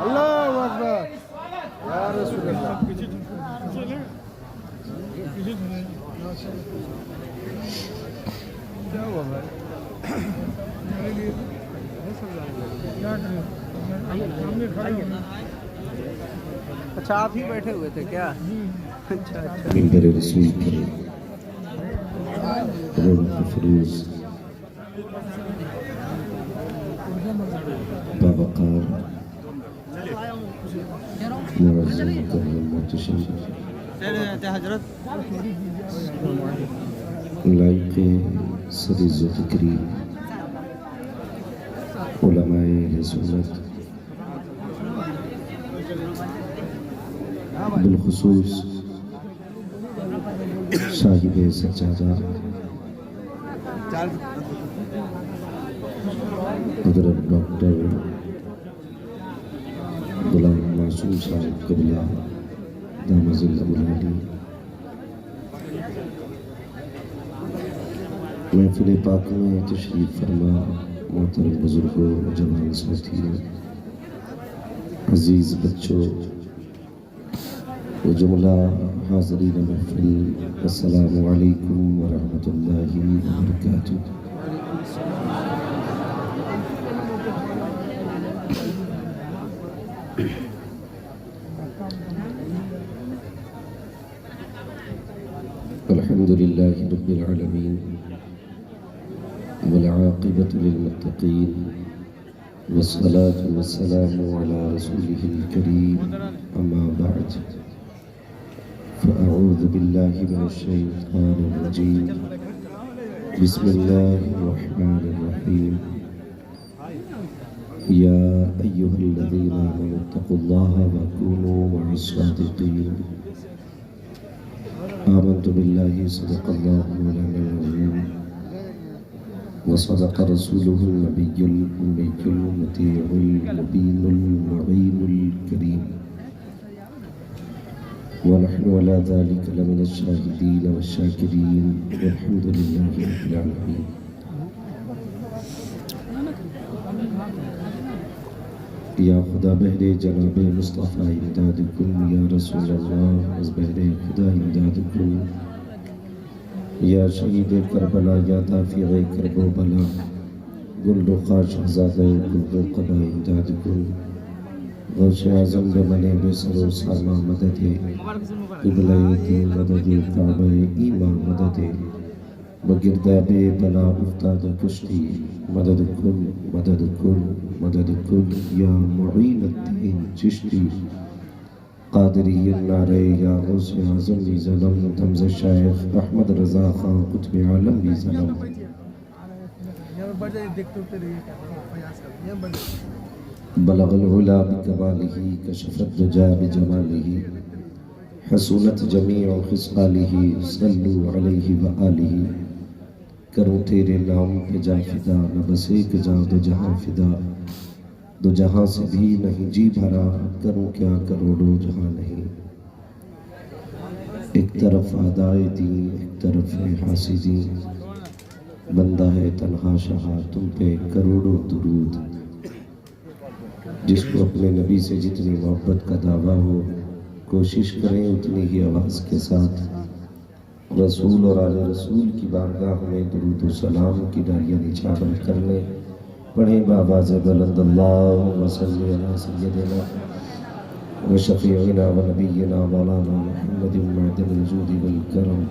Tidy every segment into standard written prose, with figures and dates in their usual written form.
اللہ اکبر یا رسول اللہ. کیا ہوا بھائی؟ اچھا آپ ہی بیٹھے ہوئے تھے کیا؟ اچھا اچھا. ممبر رسول پر روح فروز باوقار معظم مکرم محتشم لائق صدی ذوالفقری علماء اہل سنت بالخصوص صاحب سجادہ حضرت ڈاکٹر غلام معصوم صاحب قبلہ دامہ ظلہ العالی، محفل پاک میں تشریف فرما محترم بزرگوں، جوان ساتھیوں، عزیز بچوں و جملہ حاضرین محفل، السلام علیکم ورحمۃ اللہ وبرکاتہ. الحمد للہ رب العالمین والعاقبۃ للمتقین والصلاة والسلام علی رسولہ الکریم، اما بعد فاعوذ باللہ من الشیطان الرجیم، بسم اللہ الرحمن الرحیم. یا ایہا الذین آمنوا اتقوا اللہ وکونوا مع الصادقین. آمنت باللہ صدق اللہ مولانا العظیم وصدق رسوله النبی الأمی المطیع المبین المعین الکریم، ونحن على ذلك لمن الشاہدین والشاکرین والحمد للہ رب العالمین. یا خدا بہر جناب مصطفیٰ امداد کن، یا رسول اللہ از بہر خدا امداد کن، یا شہید کربلا، یا دافع کرب و بلا، گل رخا شہزادہ گل رقبہ امداد کن. غوث اعظم بمنے بے سر و سامہ مدد، قبلہ دین مدد، کعبہ ایمان مدد، بگرداب بلا افتاد کشتی، مدد کن مدد کن مدد کن. یا معین الدین چشتی قادری نعرے، یا غوث اعظم بھی ظلم، دمز شیخ احمد رضا خان قطب عالم بھی ظلم. بلغ العلا بکمالہ، کشف الدجا بجمالہ، حسونت جمیع خصالہ، صلو علیہ وآلہ. کروں تیرے نام پہ جا فدا، نہ بس ایک جا دو جہاں فدا، دو جہاں سے بھی نہیں جی بھرا، کروں کیا کروڑوں جہاں نہیں. ایک طرف اعدائے دین، ایک طرف حاسدین، بندہ ہے تنہا شاہ تم پہ کروڑوں درود. جس کو اپنے نبی سے جتنی محبت کا دعویٰ ہو، کوشش کریں اتنی ہی آواز کے ساتھ رسول اور آل رسول کی بارگاہ میں درود و سلام کی ڈالیاں نچھاور کرنے. پڑھیں بآواز بلند، اللہم صلی علی سیدنا و شفیعنا و نبینا مولانا محمد معدن الجود والکرم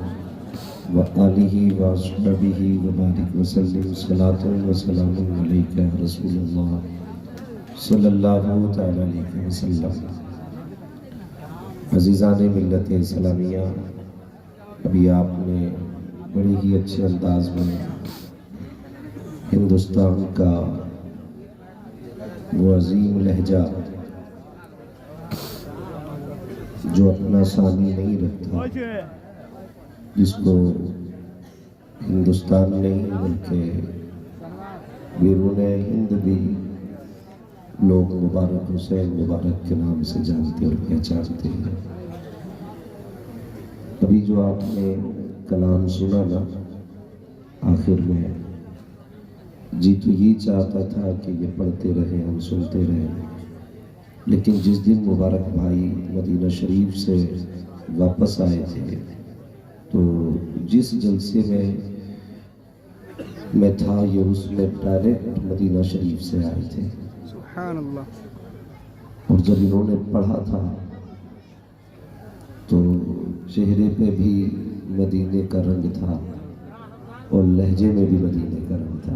و آلہ و اصحابہ و بارک وسلم. صلاۃ و سلام علیک یا رسول اللہ صلی اللہ تعالی علیہ وسلم. عزیزان ملت اسلامیہ، ابھی آپ نے بڑے ہی اچھے انداز میں ہندوستان کا وہ عظیم لہجہ جو اپنا ثانی نہیں رکھتا، جس کو ہندوستان نہیں بلکہ بیرون ہند بھی لوگ مبارک حسین مبارک کے نام سے جانتے اور پہچانتے ہیں، ابھی جو آپ نے کلام سنا نا آخر میں، جی تو یہ چاہتا تھا کہ یہ پڑھتے رہے، ہم سنتے رہے، لیکن جس دن مبارک بھائی مدینہ شریف سے واپس آئے تھے تو جس جلسے میں تھا یہ اس میں ڈائریکٹ مدینہ شریف سے آئے تھے، سبحان اللہ۔ اور جب انہوں نے پڑھا تھا تو چہرے پہ بھی مدینے کا رنگ تھا اور لہجے میں بھی مدینے کا رنگ تھا،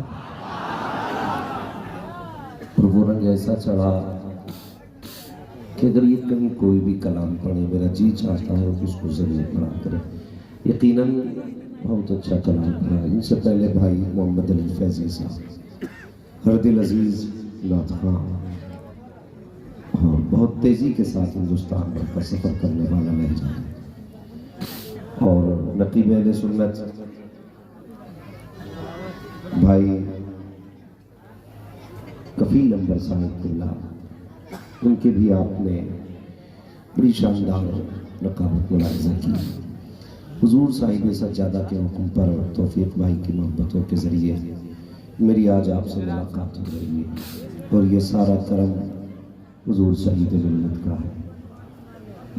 اور وہ رنگ ایسا چڑھا کہ اگر یہ کہیں کوئی بھی کلام پڑھے میرا جی چاہتا ہے کہ اس کو ضرور پڑھا کرے۔ یقیناً بہت اچھا کلام پڑھا۔ ان سے پہلے بھائی محمد علی فیضی صاحب، ہر دل عزیز نعت خواں، بہت تیزی کے ساتھ ہندوستان پر سفر کرنے والا لہجہ ہے، اور نقیب اہل سنت بھائی کفیل انور صاحب اللہ، ان کے بھی آپ نے بڑی شاندار رقابت ملاحظہ کی۔ حضور صاحب سجادہ کے حکم پر توفیق بھائی کی محبتوں کے ذریعے میری آج آپ سے ملاقات ہو رہی ہے، اور یہ سارا کرم حضور سید ملت کا ہے،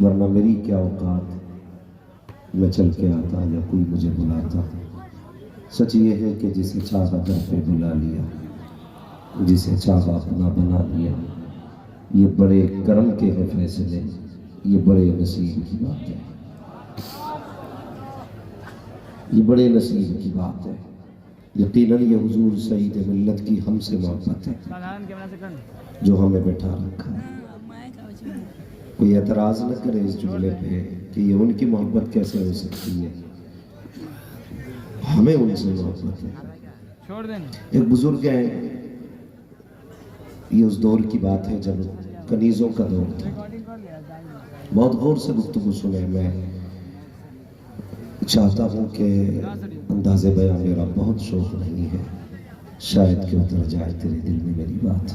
ورنہ میری کیا اوقات میں چل کے آتا یا کوئی مجھے بلاتا۔ سچ یہ ہے کہ جسے چاہا گھر پہ بلا لیا، جسے چاہا اپنا بنا لیا، یہ بڑے کرم کے ہیں فیصلے، یہ بڑے نصیب کی بات ہے، یہ بڑے نصیب کی بات ہے۔ یقیناً یہ حضور سید ملت کی ہم سے محبت ہے جو ہمیں بٹھا رکھا ہے۔ کوئی اعتراض نہ کرے اس جملے پہ کہ یہ ان کی محبت کیسے ہو سکتی ہے، ہمیں ان سے محبت ہے۔ ایک بزرگ ہیں، یہ اس دور کی بات ہے جب کنیزوں کا دور تھا، بہت غور سے گفتگو سنے، میں چاہتا ہوں کہ انداز بیان میرا بہت شوق نہیں ہے، شاید کہ اتر جائے تیرے دل میں میری بات۔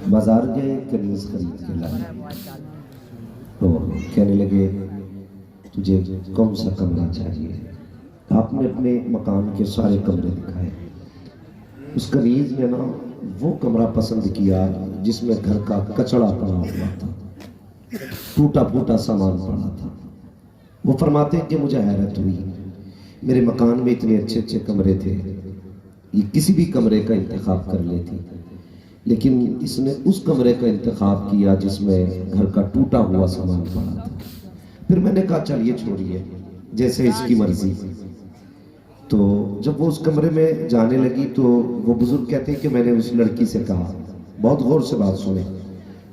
بازار گئے، کنیز خرید کے لائے، تو کہنے لگے تجھے کون سا کمرہ چاہیے؟ آپ نے اپنے مکان کے سارے کمرے دکھائے، اس کنیز نے نا وہ کمرہ پسند کیا جس میں گھر کا کچڑا پڑا ہوا تھا، ٹوٹا پھوٹا سامان پڑا تھا۔ وہ فرماتے ہیں کہ مجھے حیرت ہوئی، میرے مکان میں اتنے اچھے اچھے کمرے تھے، یہ کسی بھی کمرے کا انتخاب کر لیتی، لیکن اس نے اس کمرے کا انتخاب کیا جس میں گھر کا ٹوٹا ہوا سامان پڑا تھا۔ پھر میں نے کہا چل یہ چھوڑیے، جیسے اس کی مرضی۔ تو جب وہ اس کمرے میں جانے لگی تو وہ بزرگ کہتے ہیں کہ میں نے اس لڑکی سے کہا، بہت غور سے بات سنے،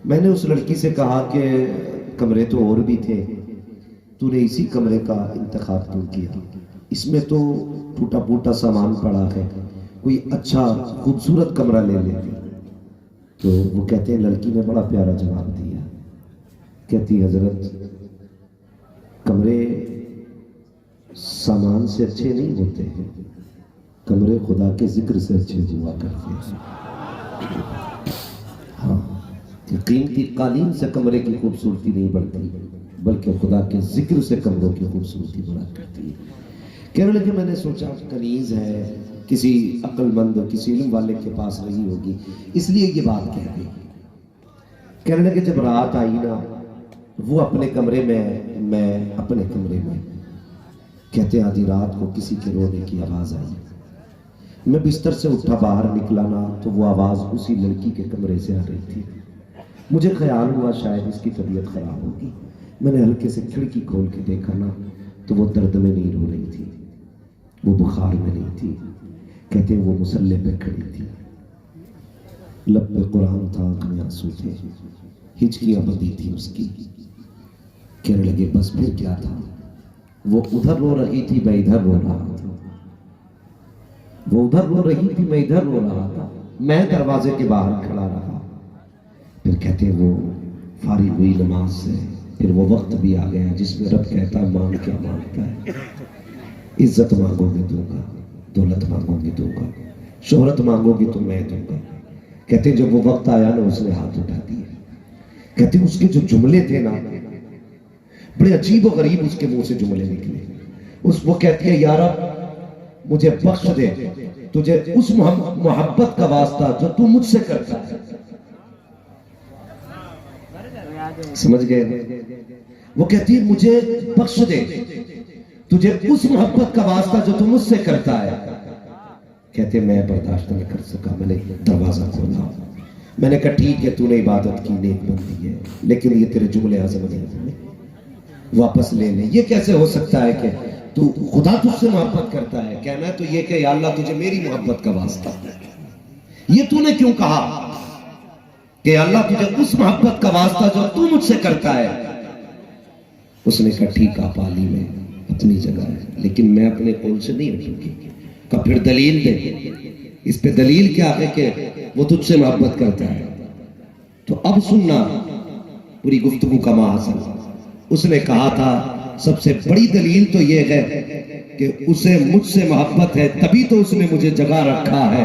میں نے اس لڑکی سے کہا کہ کمرے تو اور بھی تھے، تو نے اسی کمرے کا انتخاب کیوں کیا؟ اس میں تو ٹوٹا پھوٹا سامان پڑا ہے، کوئی اچھا خوبصورت کمرہ لے لیتی۔ تو وہ کہتے ہیں لڑکی نے بڑا پیارا جواب دیا، کہتی حضرت کمرے سامان سے اچھے نہیں ہوتے ہیں، کمرے خدا کے ذکر سے اچھے ہوا کرتے ہیں۔ ہاں، قیمتی قالین سے کمرے کی خوبصورتی نہیں بڑھتی، بلکہ خدا کے ذکر سے کمروں کی خوبصورتی بڑھا کرتی ہے۔ کہنے لگے میں نے سوچا کنیز ہے، کسی عقل مند کسی علم والے کے پاس نہیں ہوگی، اس لیے یہ بات کہہ گئی۔ کہنے لگے جب رات آئی نا، وہ اپنے کمرے میں اپنے کمرے میں، کہتے آدھی رات کو کسی کے رونے کی آواز آئی، میں بستر سے اٹھا باہر نکلا نا تو وہ آواز اسی لڑکی کے کمرے سے آ رہی تھی۔ مجھے خیال ہوا شاید اس کی طبیعت خراب ہوگی، میں نے ہلکے سے کھڑکی کھول کے دیکھا نا تو وہ درد میں نہیں رو رہی تھی، وہ بخار میں نہیں تھی، کہتے ہیں وہ مصلے پہ کھڑی تھی، لب پہ قرآن تھا، آنکھ میں آنسو تھے، ہچکیاں بندھی تھی اس کی، کہنے لگے بس پھر کیا تھا؟ وہ ادھر رو رہی تھی، میں ادھر رو رہا تھا، وہ ادھر رو رہی تھی، میں ادھر رو رہا تھا، میں دروازے کے باہر کھڑا رہا۔ پھر کہتے وہ فارغ ہوئی نماز سے، پھر وہ وقت بھی آ گیا جس میں رب کہتا ہے مانگ کیا مانگتا ہے، عزت مانگو گے دوں گا، دولت مانگو گے دوں گا، شہرت مانگو گے تو میں دوں گا۔ کہتے جب وہ وقت آیا نا اس نے ہاتھ اٹھا دیا۔ کہتے اس کے جو جملے تھے نا بڑے عجیب و غریب اس کے منہ سے جملے نکلے۔ وہ کہتی ہے یا رب مجھے بخش دے، تجھے اس محبت کا واسطہ جو تو مجھ سے کرتا ہے۔ سمجھ گئے؟ وہ کہتی ہے مجھے بخش دے، تجھے اس محبت کا واسطہ جو تو مجھ سے کرتا ہے۔ کہتے میں برداشت نہیں کر سکا، میں نے دروازہ کھولا، میں نے کہا ٹھیک ہے تو نے عبادت کی، نیک بندی ہے، لیکن یہ تیرے جملے عظمت ہیں واپس لے لیں۔ یہ کیسے ہو سکتا ہے کہ تو خدا تجھ سے محبت کرتا ہے؟ کہنا ہے تو یہ کہ یا اللہ تجھے میری محبت کا واسطہ ہے۔ یہ تو نے کیوں کہا کہ اللہ تجھے اس محبت کا واسطہ جو تو مجھ سے کرتا ہے؟ اس نے کہا ٹھیک آپ عالی میں اپنی جگہ ہے، لیکن میں اپنے قول سے نہیں ہٹوں گی۔ کہ پھر دلیل دے، اس پہ دلیل کیا ہے کہ وہ تجھ سے محبت کرتا ہے؟ تو اب سننا پوری گفتگو کا محاصل۔ اس نے کہا تھا سب سے بڑی دلیل تو یہ ہے کہ اسے مجھ سے محبت ہے، تبھی تو اس نے مجھے جگہ رکھا ہے،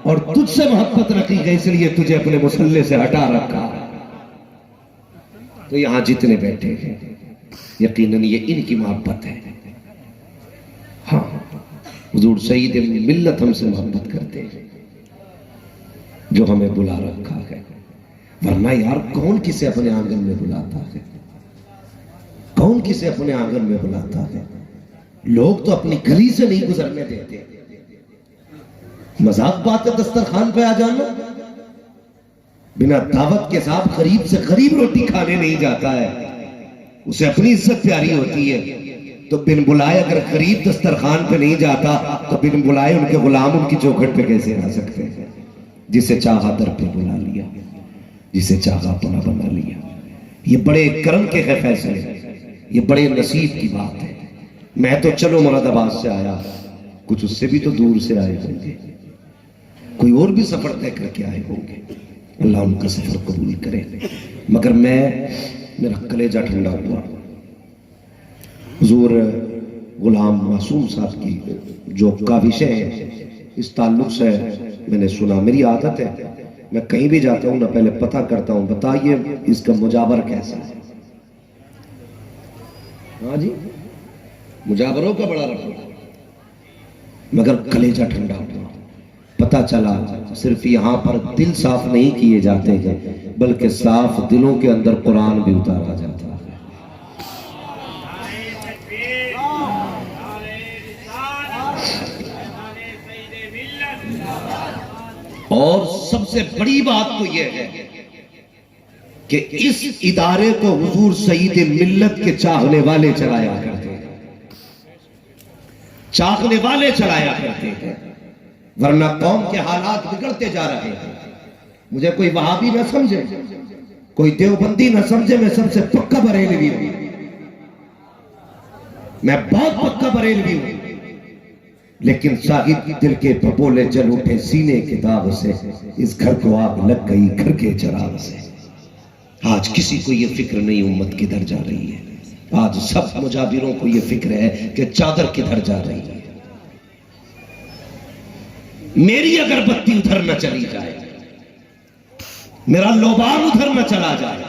اور تجھ سے محبت رکھی گئی اس لیے تجھے اپنے مصلے سے ہٹا رکھا ہے۔ تو یہاں جتنے بیٹھے ہیں یقیناً یہ ان کی محبت ہے۔ ہاں حضور سید ملت ہم سے محبت کرتے ہیں جو ہمیں بلا رکھا ہے، ورنہ یار کون کسے اپنے آنگن میں بلاتا ہے؟ کون کسے اپنے آنگن میں بلاتا ہے؟ لوگ تو اپنی گلی سے نہیں گزرنے دیتے۔ مذاق بات ہے دسترخوان پہ آ جانا؟ بنا دعوت کے ساتھ غریب سے غریب روٹی کھانے نہیں جاتا ہے، اسے اپنی عزت پیاری ہوتی ہے۔ تو بن بلائے اگر غریب دسترخوان پہ نہیں جاتا تو بن بلائے ان کے غلام ان کی چوکھٹ پہ کیسے آ سکتے ہیں؟ جسے چاہا در پہ بلا لیا، جسے چاہا اپنا بنا لیا۔ یہ بڑے کرم کے فیصلے، یہ بڑے نصیب کی بات ہے۔ میں تو چلو مراد آباد سے آیا، کچھ اس سے بھی تو دور سے آئے ہوں گے، کوئی اور بھی سفر طے کر کے آئے ہوں گے، اللہ ان کا سفر قبول کرے۔ مگر میرا کلیجہ ٹھنڈا ہوا۔ حضور غلام معصوم صاحب کی جو کاوشیں ہیں اس تعلق سے میں نے سنا۔ میری عادت ہے میں کہیں بھی جاتا ہوں نہ پہلے پتہ کرتا ہوں بتائیے اس کا مجاور کیسا ہے۔ ہاں جی مجاوروں کا بڑا رکھو، مگر کلیجہ ٹھنڈا ہوا۔ پتہ چلا صرف یہاں پر دل صاف نہیں کیے جاتے ہیں بلکہ صاف دلوں کے اندر قرآن بھی اتارا جاتا ہے۔ اور سب سے بڑی بات تو یہ ہے کہ اس ادارے کو حضور سید ملت کے چاہنے والے چلایا کرتے ہیں، چاہنے والے چلایا کرتے ہیں، ورنہ قوم کے حالات بگڑتے جا رہے ہیں۔ مجھے کوئی وہابی نہ سمجھے، کوئی دیوبندی نہ سمجھے، میں سب سے پکا بریلوی ہوں، میں بہت پکا بریلوی ہوں، لیکن شاہد دل کے ببولے جل اٹھے سینے کے داغ سے، اس گھر کو آگ لگ گئی گھر کے چراغ سے۔ آج کسی کو یہ فکر نہیں امت کدھر جا رہی ہے، آج سب مجابروں کو یہ فکر ہے کہ چادر کدھر جا رہی ہے۔ میری اگر بتی ادھر نہ چلی جائے، میرا لوبان ادھر نہ چلا جائے،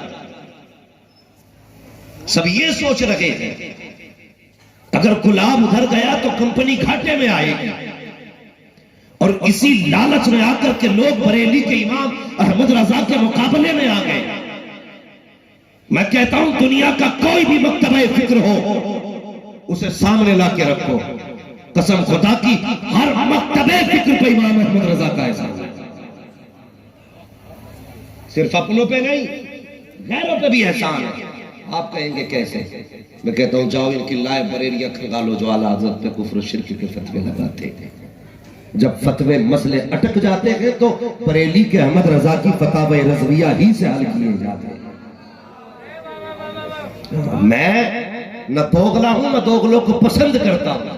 سب یہ سوچ رہے ہیں اگر غلام ادھر گیا تو کمپنی گھاٹے میں آئے گی، اور اسی لالچ میں آ کر کے لوگ بریلی کے امام احمد رضا کے مقابلے میں آ گئے۔ میں کہتا ہوں دنیا کا کوئی بھی مکتبہ فکر ہو اسے سامنے لا کے رکھو، قسم خدا کی ہر مکتبہ فکر پہ امام احمد رضا کا احسان ہے، صرف اپنوں پہ نہیں غیروں پہ بھی احسان ہے۔ آپ کہیں گے کیسے؟ میں کہتا ہوں جاؤ ان کی لائے بریلیاں کھنگالو جو اعلیٰ حضرت پہ کفر و شرک کے فتوے لگاتے ہیں۔ جب فتوے مسئلے اٹک جاتے ہیں تو بریلی کے احمد رضا کی فتاوی رضویہ ہی سے حل کیے جاتے ہیں۔ میں نہ دوغلا ہوں نہ دوغلوں کو پسند کرتا ہوں.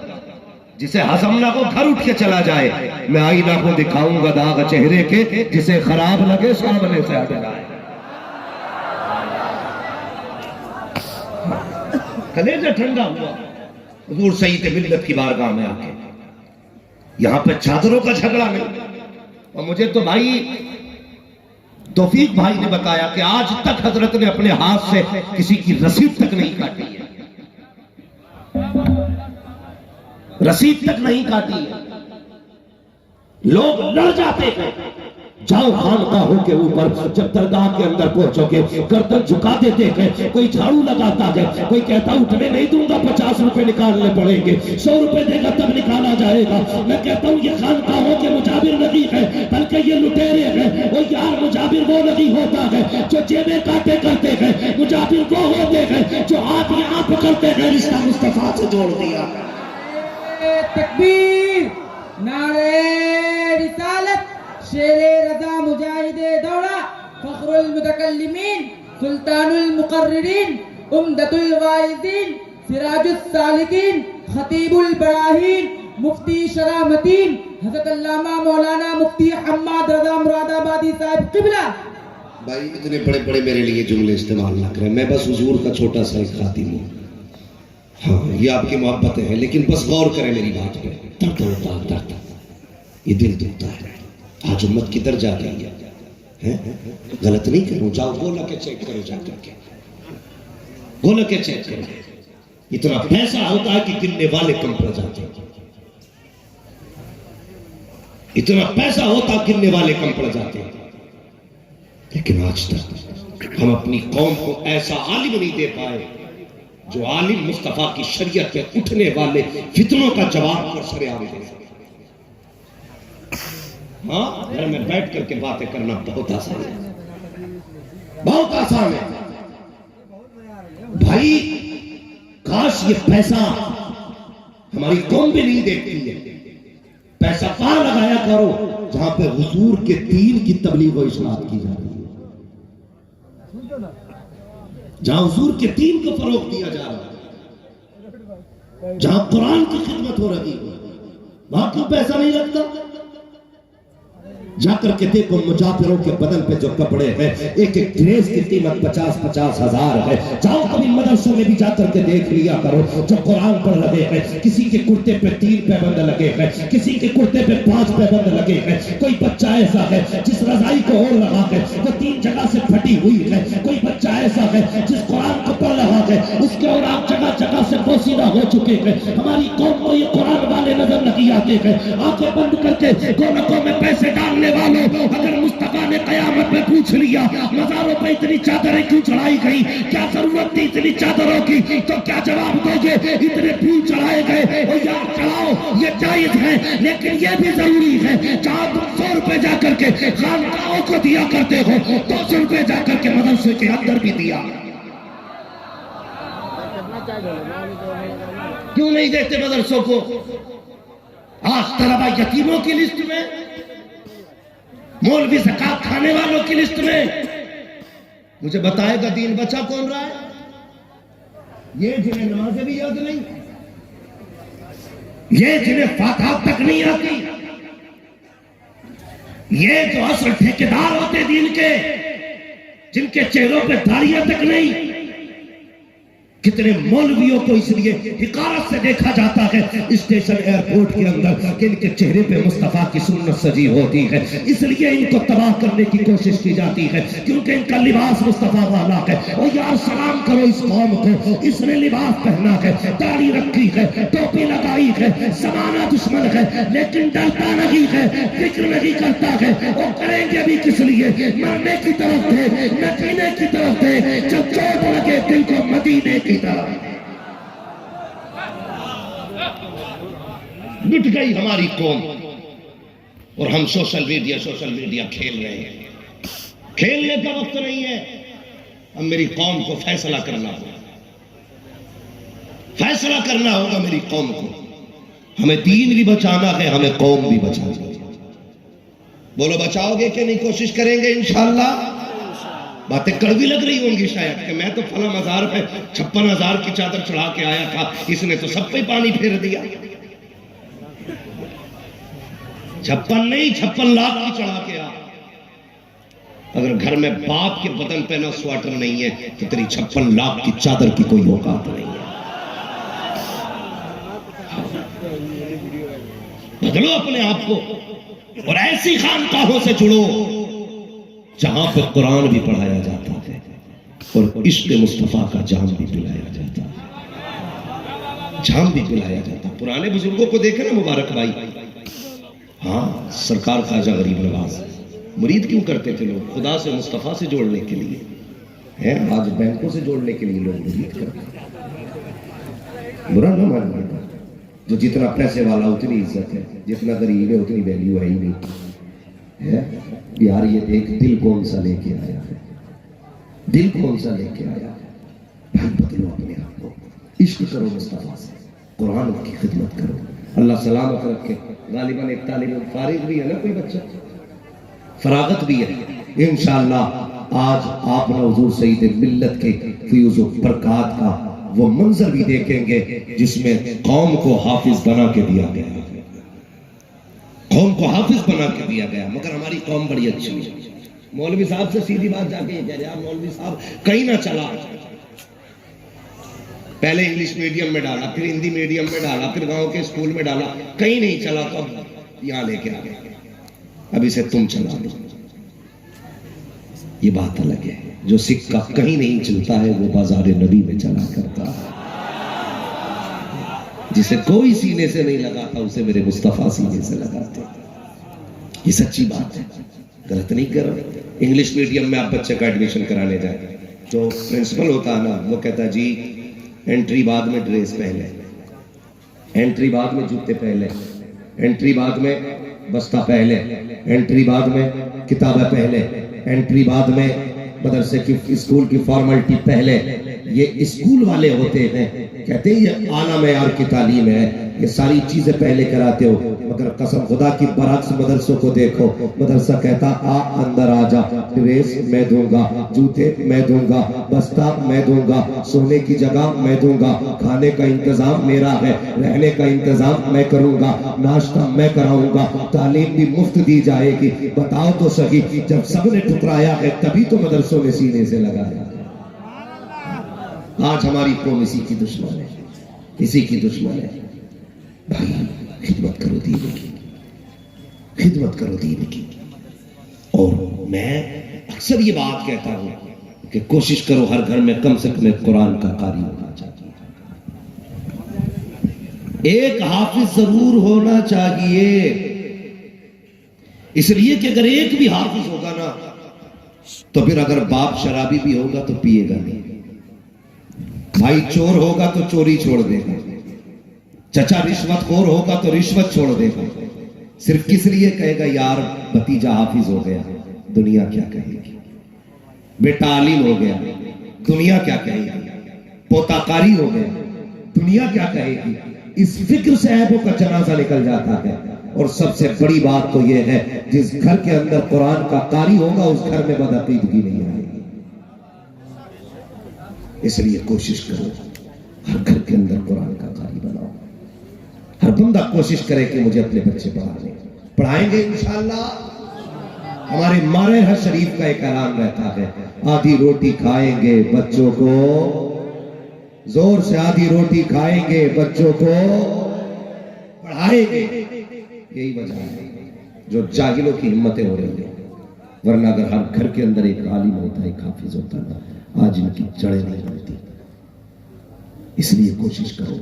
جسے ہضم نہ ہو گھر اٹھ کے چلا جائے. میں آئینہ کو دکھاؤں گا داغ چہرے کے، جسے خراب لگے سامنے سے ہٹ جائے. کلیجہ ٹھنڈا ہوا حضور سید ملت کی بارگاہ میں آ کے. یہاں پہ چادروں کا جھگڑا نہیں. اور مجھے تو بھائی توفیق بھائی نے بتایا کہ آج تک حضرت نے اپنے ہاتھ سے کسی کی رسید تک نہیں کاٹی ہے. رسید تک نہیں کاٹی ہے. لوگ لڑ جاتے ہیں. جاؤ خانقاہوں کے اوپر، جب درگاہ کے اندر پہنچو گے گردن جھکا دیتے ہیں. کوئی جھاڑو لگاتا ہے، کوئی کہتا اٹھنے نہیں دوں گا، 50 روپے نکالنے پڑیں گے، 100 روپے دے گا تب نکالا جائے گا. میں کہتا ہوں یہ خانقاہوں کے مجابر نہیں ہے بلکہ یہ لٹیرے ہیں. وہ یار مجابر وہ نہیں ہوتا ہے جو جیبیں کاٹے کرتے ہیں. مجابر وہ ہوتے ہیں جو آپ یہاں پکڑتے ہیں. رشتہ مصطفیٰ سے جوڑ دیا. تکبیر، نعرہ رسالت، شیر رضا مجاہد دورہ، فخر المتکلمین، سلطان المقررین، عمدۃ الواعظین، سراج السالکین، خطیب البراہین، مفتی شرامتین، حضرت علامہ مولانا مفتی حماد رضا مراد آبادی صاحب قبلہ. بھائی اتنے بڑے بڑے میرے لیے جملے استعمال نہ کریں. میں بس حضور کا چھوٹا سا ایک خادم ہوں. ہاں یہ آپ کی محبتیں ہیں لیکن بس غور کریں میری بات پہ. درد ہوتا درد، یہ دل دکھتا ہے. آج امت کدھر جا رہی ہے؟ غلط نہیں کروں. جاؤ گولا کے چیک کرو، جا کر کے گولا کے چیک کرو. اتنا پیسہ ہوتا ہے کہ گننے والے کم پڑ جاتے ہیں. اتنا پیسہ ہوتا گننے والے کم پڑ جاتے ہیں. لیکن آج تک ہم اپنی قوم کو ایسا عالم نہیں دے پائے جو عالم مصطفیٰ کی شریعت پہ اٹھنے والے فتنوں کا جواب پر سرے آوے دے. ہاں گھر میں بیٹھ کر کے باتیں کرنا بہت آسان ہے، بہت آسان ہے. بھائی کاش یہ پیسہ ہماری قوم بھی نہیں دیکھتی ہے. پیسہ کہاں لگایا کرو جہاں پہ حضور کے دین کی تبلیغ و اشاعت کی جا رہی ہے، جہاں حضور کے دین کو فروغ دیا جا رہا ہے، جہاں قرآن کی خدمت ہو رہی ہے. وہاں کیوں پیسہ نہیں لگتا؟ جا کر کے دیکھو مجابروں کے بدن پہ جو کپڑے ہیں، ایک ایک ڈریس کی قیمت 50-50 ہزار ہے. جاؤ کبھی مدرسوں میں بھی جا کر کے دیکھ لیا کرو. جو قرآن پڑھ رہے ہیں کسی کے کرتے پہ 3 پیبند لگے ہیں، کسی کے کرتے پہ 5 پیبند لگے ہیں. کوئی بچہ ایسا ہے جس رضائی کو اوڑھ رہا ہے وہ 3 جگہ سے پھٹی ہوئی ہے. کوئی بچہ ایسا ہے جس قرآن کو پڑھ رہا ہے اس کے اوراق جگہ جگہ سے بوسیدہ ہو چکے ہیں. ہماری قوم کو یہ قرآن والے نظر نہیں آتے ہیں. آنکھیں بند کر کے گولکوں میں پیسے ڈالنے والوں، اگر مصطفیٰ نے قیامت میں پوچھ لیا مزاروں پہ اتنی چادریں کیوں چڑھائی گئی، کیا ضرورت تھی اتنی چادروں کی، تو کیا جواب دو گے؟ اتنے پھول چڑھائے گئے. اور یار چڑھاؤ، یہ جائز ہے لیکن یہ بھی ضروری ہے. جہاں تم 100 روپے جا کر کے خانقاہوں کو دیا کرتے ہو، 200 روپے جا کر کے مدرسے کے اندر بھی دیا. کیوں نہیں دیتے مدرسوں کو؟ آج طلبہ یتیموں کی لسٹ میں، مولوی زکات کھانے والوں کی لسٹ میں. مجھے بتائے گا دین بچا کون رہا ہے؟ یہ جنہیں نمازیں بھی یاد نہیں، یہ جنہیں فاتحہ تک نہیں آتی، یہ جو اصل ٹھیکیدار ہوتے دین کے، جن کے چہروں پہ داڑیاں تک نہیں. کتنے مولویوں کو اس لیے حقارت سے دیکھا جاتا ہے اسٹیشن ایئرپورٹ کے اندر کہ ان کے چہرے پہ مصطفیٰ کی سنت سجی ہوتی ہے. اس لیے ان کو تباہ کرنے کی کوشش کی جاتی ہے کیونکہ ان کا لباس مصطفیٰ والا ہے. اور یار سلام کرو اس قوم کو، اس نے لباس پہنا ہے، داڑھی رکھی ہے، ٹوپی لگائی ہے، زمانہ دشمن ہے لیکن ڈرتا نہیں ہے، فکر نہیں کرتا ہے. اور کریں گے بھی کس لیے؟ مرنے کی طرف تھے، نچینے کی طرف تھے. جب چوٹ لگے دل کو مدینے کی طرف. لٹ گئی ہماری قوم اور ہم سوشل میڈیا کھیل رہے ہیں. کھیلنے کا وقت نہیں ہے. اب میری قوم کو فیصلہ کرنا ہوگا، فیصلہ کرنا ہوگا میری قوم کو. ہمیں دین بھی بچانا ہے، ہمیں قوم بھی بچانا ہے. بولو بچاؤ گے کہ نہیں؟ کوشش کریں گے انشاءاللہ. باتیں کڑوی لگ رہی ہوں گی شاید کہ میں تو فلاں مزار پہ 56,000 کی چادر چڑھا کے آیا تھا، اس نے تو سب پہ پانی پھیر دیا. 56 نہیں 56 لاکھ کی چڑھا کے آ. اگر گھر میں باپ کے بدن پہ نہ سواٹر نہیں ہے تو تیری 56 لاکھ کی چادر کی کوئی اوقات نہیں ہے. بدلو اپنے آپ کو اور ایسی خانقاہوں سے جڑو جہاں پہ قرآن بھی پڑھایا جاتا ہے اور عشق مصطفیٰ کا جام بھی پلایا جاتا ہے. جام بھی پلایا جاتا ہے. پرانے بزرگوں کو دیکھیں نا مبارک بھائی. ہاں سرکار خواجہ غریب نواز مرید کیوں کرتے تھے لوگ؟ خدا سے مصطفیٰ سے جوڑنے کے لیے ہے. آج بینکوں سے جوڑنے کے لیے لوگ مرید کرتے ہیں. برا نہ مانیے گا. جو جتنا پیسے والا اتنی عزت ہے، جتنا غریب ہے اتنی ویلیو ہے ہی نہیں ہے. یار یہ دیکھ دل کون سا لے کے آیا ہے، دل کون سا لے کے آیا ہے. بھائی بدلو اپنے آپ کو، عشق کرو مصطفیٰ سے، قرآن کی خدمت کرو. اللہ سلامت رکھے. غالباً ایک طالب فارغ بھی ہے نا کوئی بچہ، فراغت بھی ہے انشاءاللہ. آج آپ نے حضور سید ملت کے فیوز و برکات کا وہ منظر بھی دیکھیں گے جس میں قوم کو حافظ بنا کے دیا گیا. قوم کو حافظ بنا کے دیا گیا. مگر ہماری قوم بڑی اچھی ہے. مولوی صاحب سے سیدھی بات جا کے یہ کہہ رہے ہیں مولوی صاحب کہیں نہ چلا. پہلے انگلش میڈیم میں ڈالا، پھر ہندی میڈیم میں ڈالا، پھر گاؤں کے اسکول میں ڈالا، کہیں نہیں چلا تو اب یہاں لے کے آ گئے. اب اسے تم چلا دو. یہ بات الگ ہے. جو سکہ کہیں نہیں چلتا ہے وہ بازار نبی میں چلا کرتا ہے. جسے کوئی سینے سے نہیں لگاتا اسے میرے مصطفیٰ سینے سے لگاتے. یہ سچی بات ہے، غلط نہیں کر رہے. انگلش میڈیم میں آپ بچے کا ایڈمیشن کرانے جائیں تو پرنسپل ہوتا ہے نا، وہ کہتا ہے جی انٹری بعد میں ڈریس پہلے، انٹری بعد میں جوتے پہلے، انٹری بعد میں بستہ پہلے، انٹری بعد میں کتابیں پہلے، انٹری بعد میں مدرسے کی اسکول کی فارملٹی پہلے. یہ اسکول والے ہوتے ہیں، کہتے ہیں یہ اعلیٰ معیار کی تعلیم ہے، یہ ساری چیزیں پہلے کراتے ہو. مگر قسم خدا کی برعکس مدرسوں کو دیکھو. مدرسہ کہتا آ اندر آ جا، ڈریس میں دوں گا، جوتے میں دوں گا، بستہ میں دوں گا، سونے کی جگہ میں دوں گا، کھانے کا انتظام میرا ہے، رہنے کا انتظام میں کروں گا، ناشتہ میں کراؤں گا، تعلیم بھی مفت دی جائے گی. بتاؤ تو صحیح، جب سب نے ٹھکرایا ہے تبھی تو مدرسوں نے سینے سے لگایا. آج ہماری قوم اسی کی دشمن ہے، اسی کی دشمن ہے. بھائی خدمت کرو دین کی، خدمت کرو دین کی. اور میں اکثر یہ بات کہتا ہوں کہ کوشش کرو ہر گھر میں کم سے کم ایک قرآن کا قاری ہونا چاہیے، ایک حافظ ضرور ہونا چاہیے. اس لیے کہ اگر ایک بھی حافظ ہوگا نا تو پھر اگر باپ شرابی بھی ہوگا تو پیے گا نہیں، بھائی چور ہوگا تو چوری چھوڑ دے گا، چچا رشوت خور ہوگا تو رشوت چھوڑ دے گا. صرف کس لیے کہے گا یار بھتیجا حافظ ہو گیا، دنیا کیا کہے گی. بیٹا عالم ہو گیا، دنیا کیا کہے گی. پوتا قاری ہو گیا، دنیا کیا کہے گی. اس فکر سے عیبوں کا جنازہ نکل جاتا ہے. اور سب سے بڑی بات تو یہ ہے جس گھر کے اندر قرآن کا قاری ہوگا اس گھر میں بدعقیدگی نہیں آئے گی. اس لیے کوشش کرو ہر گھر کے اندر قرآن کا قاری بناؤ. ہر بندہ کوشش کرے کہ مجھے اپنے بچے پڑھائیں گے انشاءاللہ. ہمارے مارے شریف کا ایک اعلان رہتا ہے، آدھی روٹی کھائیں گے بچوں کو، زور سے آدھی روٹی کھائیں گے بچوں کو پڑھائیں گے. یہی وجہ ہے جو جاہلوں کی ہمتیں ہو رہی ہیں. ورنہ اگر ہر گھر کے اندر ایک عالم ہوتا ہے، ایک حافظ ہوتا ہے، آج ان کی جڑیں نہیں بنتی. اس لیے کوشش کرو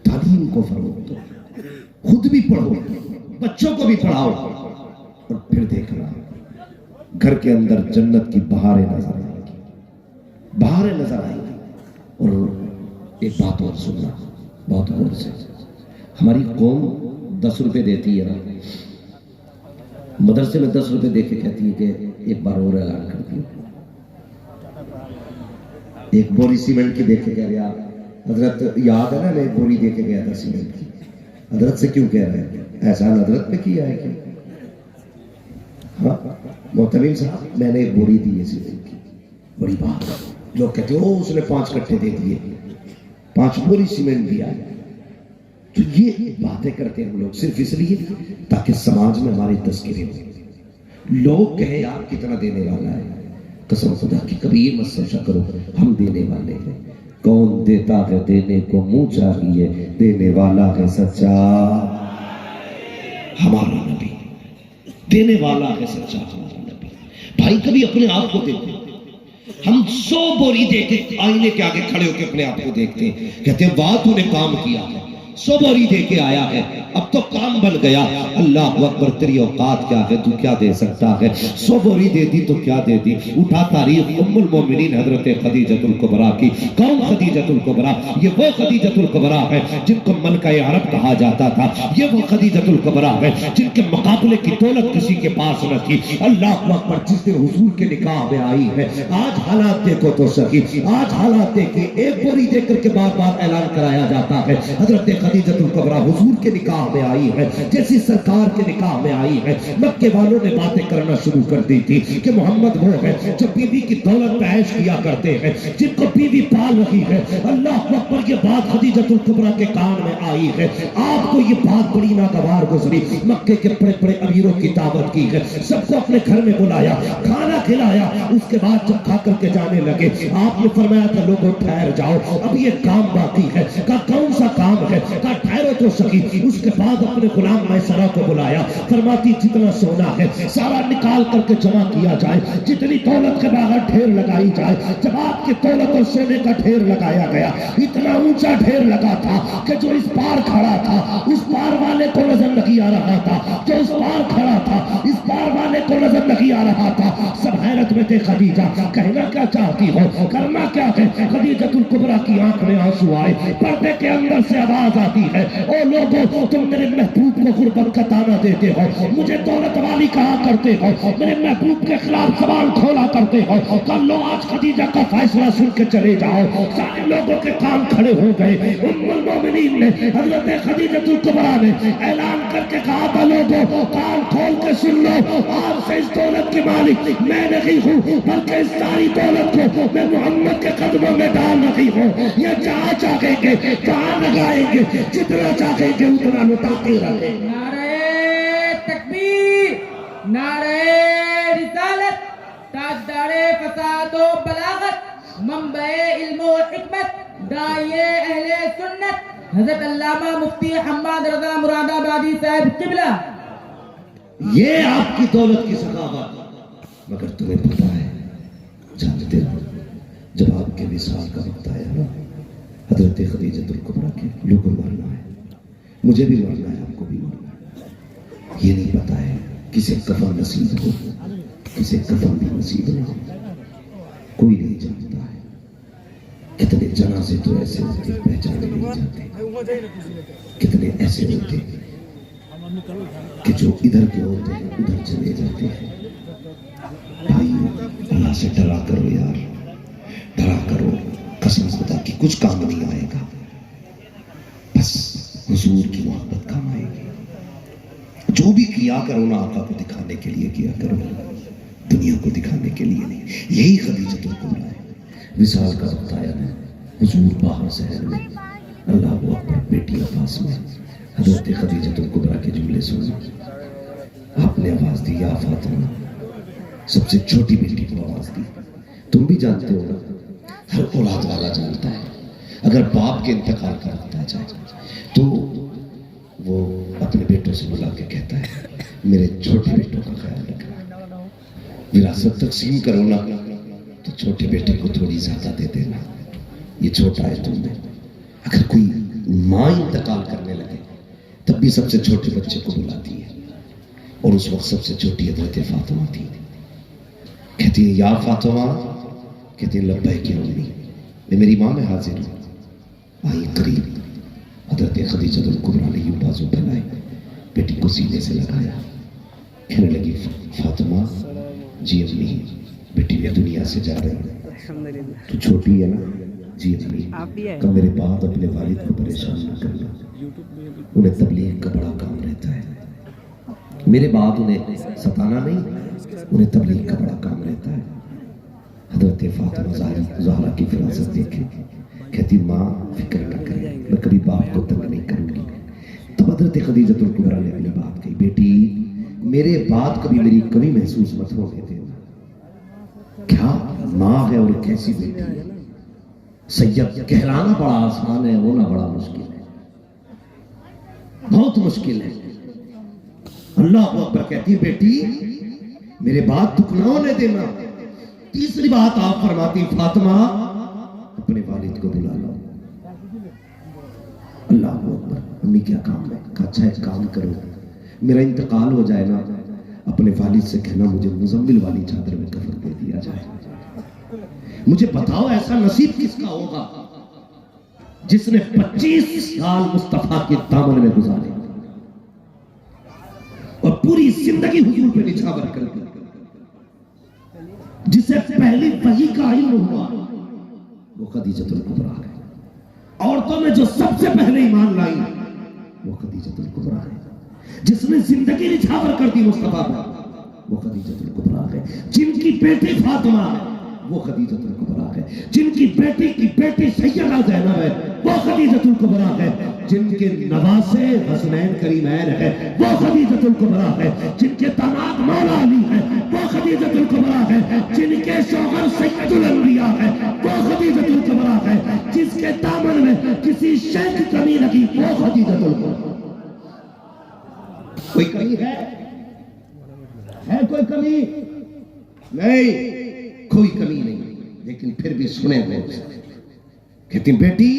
تعلیم کو فروغ دو، خود بھی پڑھو، بچوں کو بھی پڑھاؤ، اور پھر دیکھنا گھر کے اندر جنت کی بہاریں نظر آئیں گی، بہاریں نظر آئیں گی. اور ایک بات اور سننا بہت غور سے. ہماری قوم 10 روپے دیتی ہے نا، مدرسے میں 10 روپے دے کے کہتی ہے کہ ایک بار اور اعلان کر دیا. ایک بوری سیمنٹ کی دے کے کہہ رہا حضرت، یاد ہے نا میں ایک بوری دے کے گیا تھا سیمنٹ کی. حضرت سے کیوں کہہ رہے ہیں؟ احسان حضرت پہ کیا ہے کیا؟ ہاں محتمم صاحب میں نے ایک بوری دی ہے سیمنٹ کی. بڑی بات. لوگ کہتے ہیں اس نے 5 کٹھے دے دیے، 5 بوری سیمنٹ دیا. تو یہ باتیں کرتے ہیں ہم لوگ صرف اس لیے تاکہ سماج میں ہماری تذکرے ہو. لوگ کہیں آپ کتنا دینے والا ہے. قسم خدا کی کبھی یہ مت سوچا کرو ہم دینے والے ہیں. کون دیتا ہے دینے کو منہ چاہیے، دینے والا ہے سچا ہمارا نبی. دینے والا ہے سچا ہمارا نبی. بھائی کبھی اپنے آپ کو دیکھو. ہم 100 بوری دے کے آئینے کے آگے کھڑے ہو کے اپنے آپ کو دیکھتے ہیں، کہتے ہیں واہ تو نے کام کیا ہے. 100 بوری دے کے آیا ہے، اب تو کام بن گیا. اللہ اکبر، تیری اوقات کیا ہے، تو کیا دے سکتا ہے. 100 بوری دے دی تو کیا دے دی. اٹھا تاریخ ام المومنین حضرت خدیجۃ الکبریٰ کی. کون خدیجۃ الکبریٰ؟ یہ وہ خدیجۃ الکبریٰ ہے جن کو ملکہ عرب کہا جاتا تھا. یہ وہ خدیجۃ الکبریٰ ہے جن کے مقابلے کی دولت کسی کے پاس نہ تھی. اللہ اکبر، جس دن حضور کے نکاح میں آئی ہے. آج حالات دیکھو تو سکی، آج حالات دیکھیں. ایک بوری دے کر کے بار بار اعلان کرایا جاتا ہے. حضرت خدیجۃ الکبریٰ حضور کے نکاح میں آئی ہے. جیسی سرکار کے نکاح میں آئی ہے، مکے والوں نے باتیں کرنا شروع کر دی تھی کہ محمد وہ ہے جو بیوی کی دولت پہ عیش کیا کرتے ہیں، جن کو بیوی پال رہی ہے. اللہ اکبر، یہ بات خدیجۃ الکبریٰ کے کان میں آئی ہے. آپ کو یہ بات بڑی ناگوار گزری. مکے کے بڑے بڑے امیروں کی دعوت کی ہے، سب کو اپنے گھر میں بلایا، کھانا کھلایا. اس کے بعد جب کھا کر کے جانے لگے، آپ نے فرمایا تھا لوگوں ٹھہر جاؤ، اب یہ کام باقی ہے. کہا کون سا کام ہے؟ کہا ٹھہرو تو سکی. اس کے بعد اپنے غلام میسرہ کو بلایا. فرماتی جتنا سونا ہے سارا نکال کر کے جمع کیا جائے، جتنی دولت کے باہر ڈھیر لگائی جائے. جب آپ کی دولت اور سونے کا ڈھیر لگایا گیا، اتنا اونچا ڈھیر لگا تھا کہ جو اس پار کھڑا تھا اس پار والے کو نظر نہیں آ رہا تھا، جو اس پار کھڑا تھا اس پار والے کو نظر نہیں آ رہا تھا. سب حیرت میں تھے. خدیجہ کہنا کیا چاہتی ہو، کرنا کیا ہے؟ خدیجۃ الکبریٰ کی آنکھ میں آنسو آئے. پردے کے اندر سے آواز آتی ہے، او لوگوں، تم میرے محبوب کو غربت کا تانا دیتے ہو، مجھے دولت والی کہا کرتے ہو، میرے محبوب کے خلاف زبان کھولا کرتے ہو. کل لو آج خدیجہ کا فیصلہ سن کے چلے جاؤ. سارے لوگوں کے کام کھڑے ہو گئے. ام المومنین نے، حضرت خدیجۃ الکبریٰ نے اعلان کر کے کہا تھا لوگوں کان کھول کے سن لو، آج سے اس دولت کی مالک میں نہیں ہوں، بلکہ اس ساری دولت کو میں محمد کے قدموں میں ڈال رہی ہوں. یہ جہاں چاہیں گے کہاں لگائیں گے، جتنا چاہیں گے اتنا لٹاتے رہے. نعرہ تکبیر، نعرہ رسالت، تاجدار فساد و بلاغت، منبع علم و حکمت، داعیہ اہل سنت، حضرت علامہ مفتی حماد رضا مراد آبادی صاحب قبلہ. یہ آپ کی دولت کی سخاوت. مگر تمہیں پتا ہے، جانتے ہو، جب آپ کے وصال کا وقت آیا نا، حضرت خدیجۃ الکبریٰ کے لوگوں مرنا ہے، مجھے بھی مرنا ہے، آپ کو بھی مرنا ہے. یہ نہیں پتا ہے کسے کفن نصیب ہو، کسے کفن بھی نصیب نہ ہو. کوئی نہیں جانتا ہے. کتنے جنازے تو ایسے ہوتے پہچانے نہیں جاتے، کتنے ایسے ہوتے کہ جو ادھر کے ہوتے ہیں ادھر چلے جاتے ہیں. بھائی اللہ سے ڈرا کرو یار، ڈرا کرو. قسم خدا کی کچھ کام نہیں آئے گا، بس حضور کی محبت کام آئے گی. جو بھی کیا کرو نا آقا کو دکھانے کے لیے کیا کرو، دنیا کو دکھانے کے لیے نہیں. یہی خدیجۃ الکبریٰ ہے. وصال کا وقت آیا نا، حضور باہر شہر میں، اللہ اکبر، بیٹی عباس میں حضرت خدیجۃ الکبریٰ کے جملے سنے. آپ نے آواز دی، یا فاطمہ، سب سے چھوٹی بیٹی کو آواز دی. تم بھی جانتے ہو نا، ہر اولاد والا جانتا ہے اگر باپ کے انتقال کا وقت آ جائے تو وہ اپنے بیٹوں سے بلا کے کہتا ہے میرے چھوٹے بیٹوں کا خیال رکھنا. وراثت تقسیم کرو نا تو چھوٹے بیٹے کو تھوڑی زیادہ دے دینا، یہ چھوٹا ہے تم میں. اگر کوئی ماں انتقال کرنے لگے تب بھی سب سے چھوٹے بچے کو بلاتی ہے، اور اس وقت سب سے چھوٹی حضرت فاطمہ تھی. کہتی ہے یا فاطمہ، کہتی ہے لبیک یا امی، میں میری ماں میں حاضر ہوں. آئی قریب، حضرت خدیجۃ الکبریٰ نے یوں بازو پھیلائے، بیٹی کو سینے سے لگایا، کہنے لگی فاطمہ، جی امی، بیٹی میں دنیا سے جا رہی ہوں، تو چھوٹی ہے نا، جی امی، کہ میرے بعد اپنے والد کو پریشان نہ کرنا، انہیں تبلیغ کا بڑا کام رہتا ہے. میرے بعد انہیں ستانا نہیں، انہیں تبلیغ کا بڑا کام رہتا ہے. حضرت فاطمہ زہرا کی فراست دیکھے، کہتی ماں فکر نہ کرے، میں کبھی باپ کو تنگ نہیں کروں گی۔ تب حضرت خدیجہ الکبریٰ نے اپنی بات کہی، بیٹی میرے بعد کبھی میری کمی محسوس مت ہونے دینا۔ کیا ماں ہے اور کیسی بیٹی ہے، سید کہلانا بڑا آسان ہے، ہونا بڑا مشکل ہے، بہت مشکل ہے۔ اللہ اکبر کہتی ہے بیٹی میرے بعد دکھ نہ ہونے دینا۔ تیسری بات آپ فرماتی فاطمہ اپنے والد کو بلا لو۔ اللہ اکبر، امی کیا کام ہے؟ کہا اچھا ایک کام کرو، میرا انتقال ہو جائے نا، اپنے والد سے کہنا مجھے مزمل والی چادر میں کفن دے دیا جائے۔ مجھے بتاؤ ایسا نصیب کس کا ہوگا جس نے 25 سال مصطفیٰ کے دامن میں گزارے اور پوری زندگی حضور پہ نچھاور کر دی، جسے پہلی وحی کا علم ہوا وہ خدیجہ الکبریٰ ہے۔ عورتوں میں جو سب سے پہلے ایمان لائی وہ خدیجہ الکبریٰ ہے۔ جس نے زندگی نچھاور کر دی مصطفیٰ پر وہ خدیجہ الکبریٰ ہے۔ جن کی بیٹی فاطمہ ہے وہ خدیجہ الکبریٰ ہے۔ جن کی بیٹی سیدہ زینب ہے وہ خدیجہ الکبریٰ ہے۔ جن کے نواسے حسنین کریمین ہے وہ خدیجہ الکبریٰ ہے۔ جن کے داماد مولا علی ہے وہ خدیجہ الکبریٰ ہے۔ جن کے شوہر سید الانبیاء ہے وہ خدیجہ الکبریٰ ہے۔ جس کے دامن میں کسی شے کی کمی لگی وہ خدیجہ الکبریٰ۔ کوئی کمی ہے کوئی کمی نہیں، کوئی کمی نہیں، لیکن پھر بھی سنیں غور سے۔ کہتی بیٹی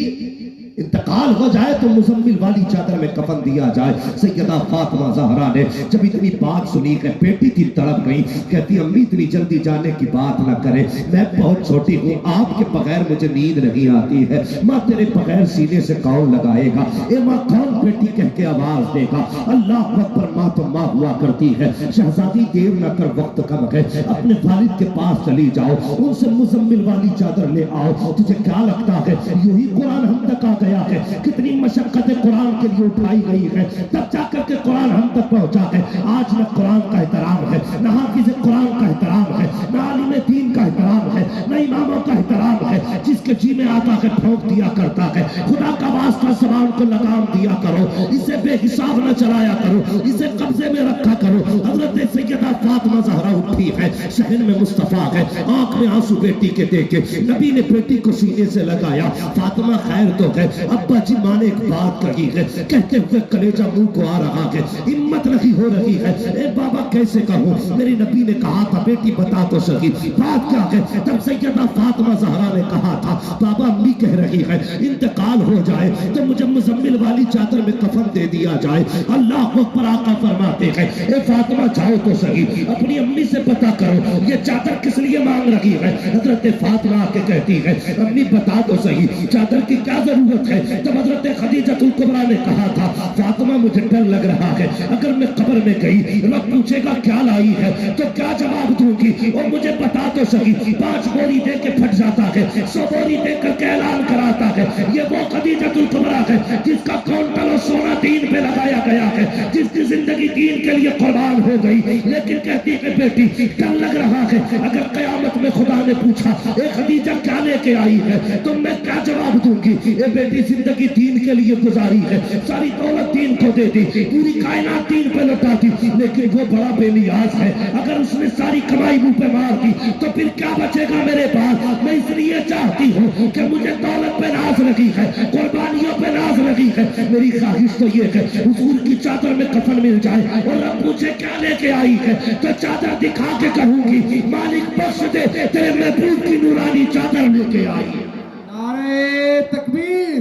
انتقال ہو جائے تو مزمل والی چادر میں کفن دیا جائے۔ سیدہ فاطمہ زہرا نے جب اتنی بات سنی کہ بیٹی کی تڑپ گئی، کہتی امی اتنی جلدی جانے کی بات نہ کرے، میں بہت چھوٹی ہوں، آپ کے بغیر مجھے نیند نہیں آتی ہے، ماں تیرے بغیر سینے سے کون لگائے گا، اے ماں کون بیٹی کہہ کے آواز دے گا۔ اللہ اکبر، ماں تو ماں ہوا کرتی ہے۔ شہزادی دیر نہ کر، وقت کم ہے، اپنے والد کے پاس چلی جاؤ، ان سے مزمل والی چادر لے آؤ۔ تجھے کیا لگتا ہے یوں ہی قرآن ہم تک آ گیا ہے؟ کتنی مشقت قرآن کے لیے اٹھائی گئی ہے، تب جا کر کے قرآن ہم تک پہنچا ہے۔ آج نہ قرآن کا احترام ہے، نہ حافظ قرآن کا احترام ہے، نہ عالم دین کا احترام ہے، نہ اماموں کا احترام ہے۔ جس کے جی میں آتا ہے پھونک دیا کرتا ہے۔ خدا کا واسطہ زبان کو لگام دیا کرو، اسے بے حساب نہ چلایا کرو، اسے قبضے میں رکھا کرو۔ حضرت سیدہ فاطمہ زہرا اٹھی ہے، صحن میں مصطفیٰ ہے، آنکھ میں آنسو بیٹی کے دیکھے، نبی نے بیٹی کو سینے سے لگایا۔ فاطمہ خیر تو ہے، ابا جی ماں نے ایک بات کہی ہے، کہتے ہوئے کلیجہ منہ کو آ رہا ہے، ہمت نہیں ہو رہی ہے، اے بابا کیسے کہوں، میری نبی نے کہا تھا بیٹی بتا تو سکی بات کیا ہے۔ تب سیدہ فاطمہ زہرا نے کہا تھا بابا امی کہہ رہی ہے انتقال ہو جائے تو مجھے مزمل والی چادر میں کفن دے دیا جائے۔ اللہ اکبر، آقا فرماتے ہیں اے فاطمہ جاؤ تو سہی، اپنی امی سے پتہ کرو یہ چادر کس لیے مانگ رہی ہے۔ حضرت فاطمہ کے کہتی ہے امی بتا تو سہی چادر کی کیا ضرورت ہے۔ جب حضرت خدیجہ الکبریٰ نے کہا تھا فاطمہ مجھے ڈر لگ رہا ہے، اگر میں قبر میں گئی رب پوچھے گا کیا لائی ہے تو کیا جواب دوں گی، اور مجھے بتا تو سہی 5 بوری دے کے پھٹ جاتا ہے، 100 بوری دے کر کے اعلان کراتا ہے یہ وہ خدیجہ الکبریٰ ہے جس کا کونٹل اور سونا دین پہ لگایا گیا ہے، جس کی زندگی دین کے لیے قربان ہو گئی۔ لیکن کہتی ہے بیٹی ڈر لگ رہا ہے، اگر قیامت میں خدا نے پوچھا اے خدیجہ کیا لے کے آئی ہے تو میں کیا جواب دوں گی۔ اے بیٹی زندگی دین کے لیے گزاری ہے، ساری دولت دین کو دے دی، پوری کائنات دین پہ لٹا دی، لیکن وہ بڑا بے نیاز ہے، اگر اس نے ساری کمائی منہ پہ مار دی تو پھر کیا بچے گا میرے پاس۔ میں اس لیے چاہتی ہوں کہ مجھے دولت پہ ناز لگی ہے، قربانیوں پہ ناز لگی ہے، میری خواہش تو یہ ہے حضور کی چادر میں کفن مل جائے اور رب پوچھے کیا لے کے آئی ہے تو چادر دکھا کے کہوں گی مالک بخش دے تیرے محبوب کی نورانی چادر لے کے آئی ہے۔ نعرہ تکبیر،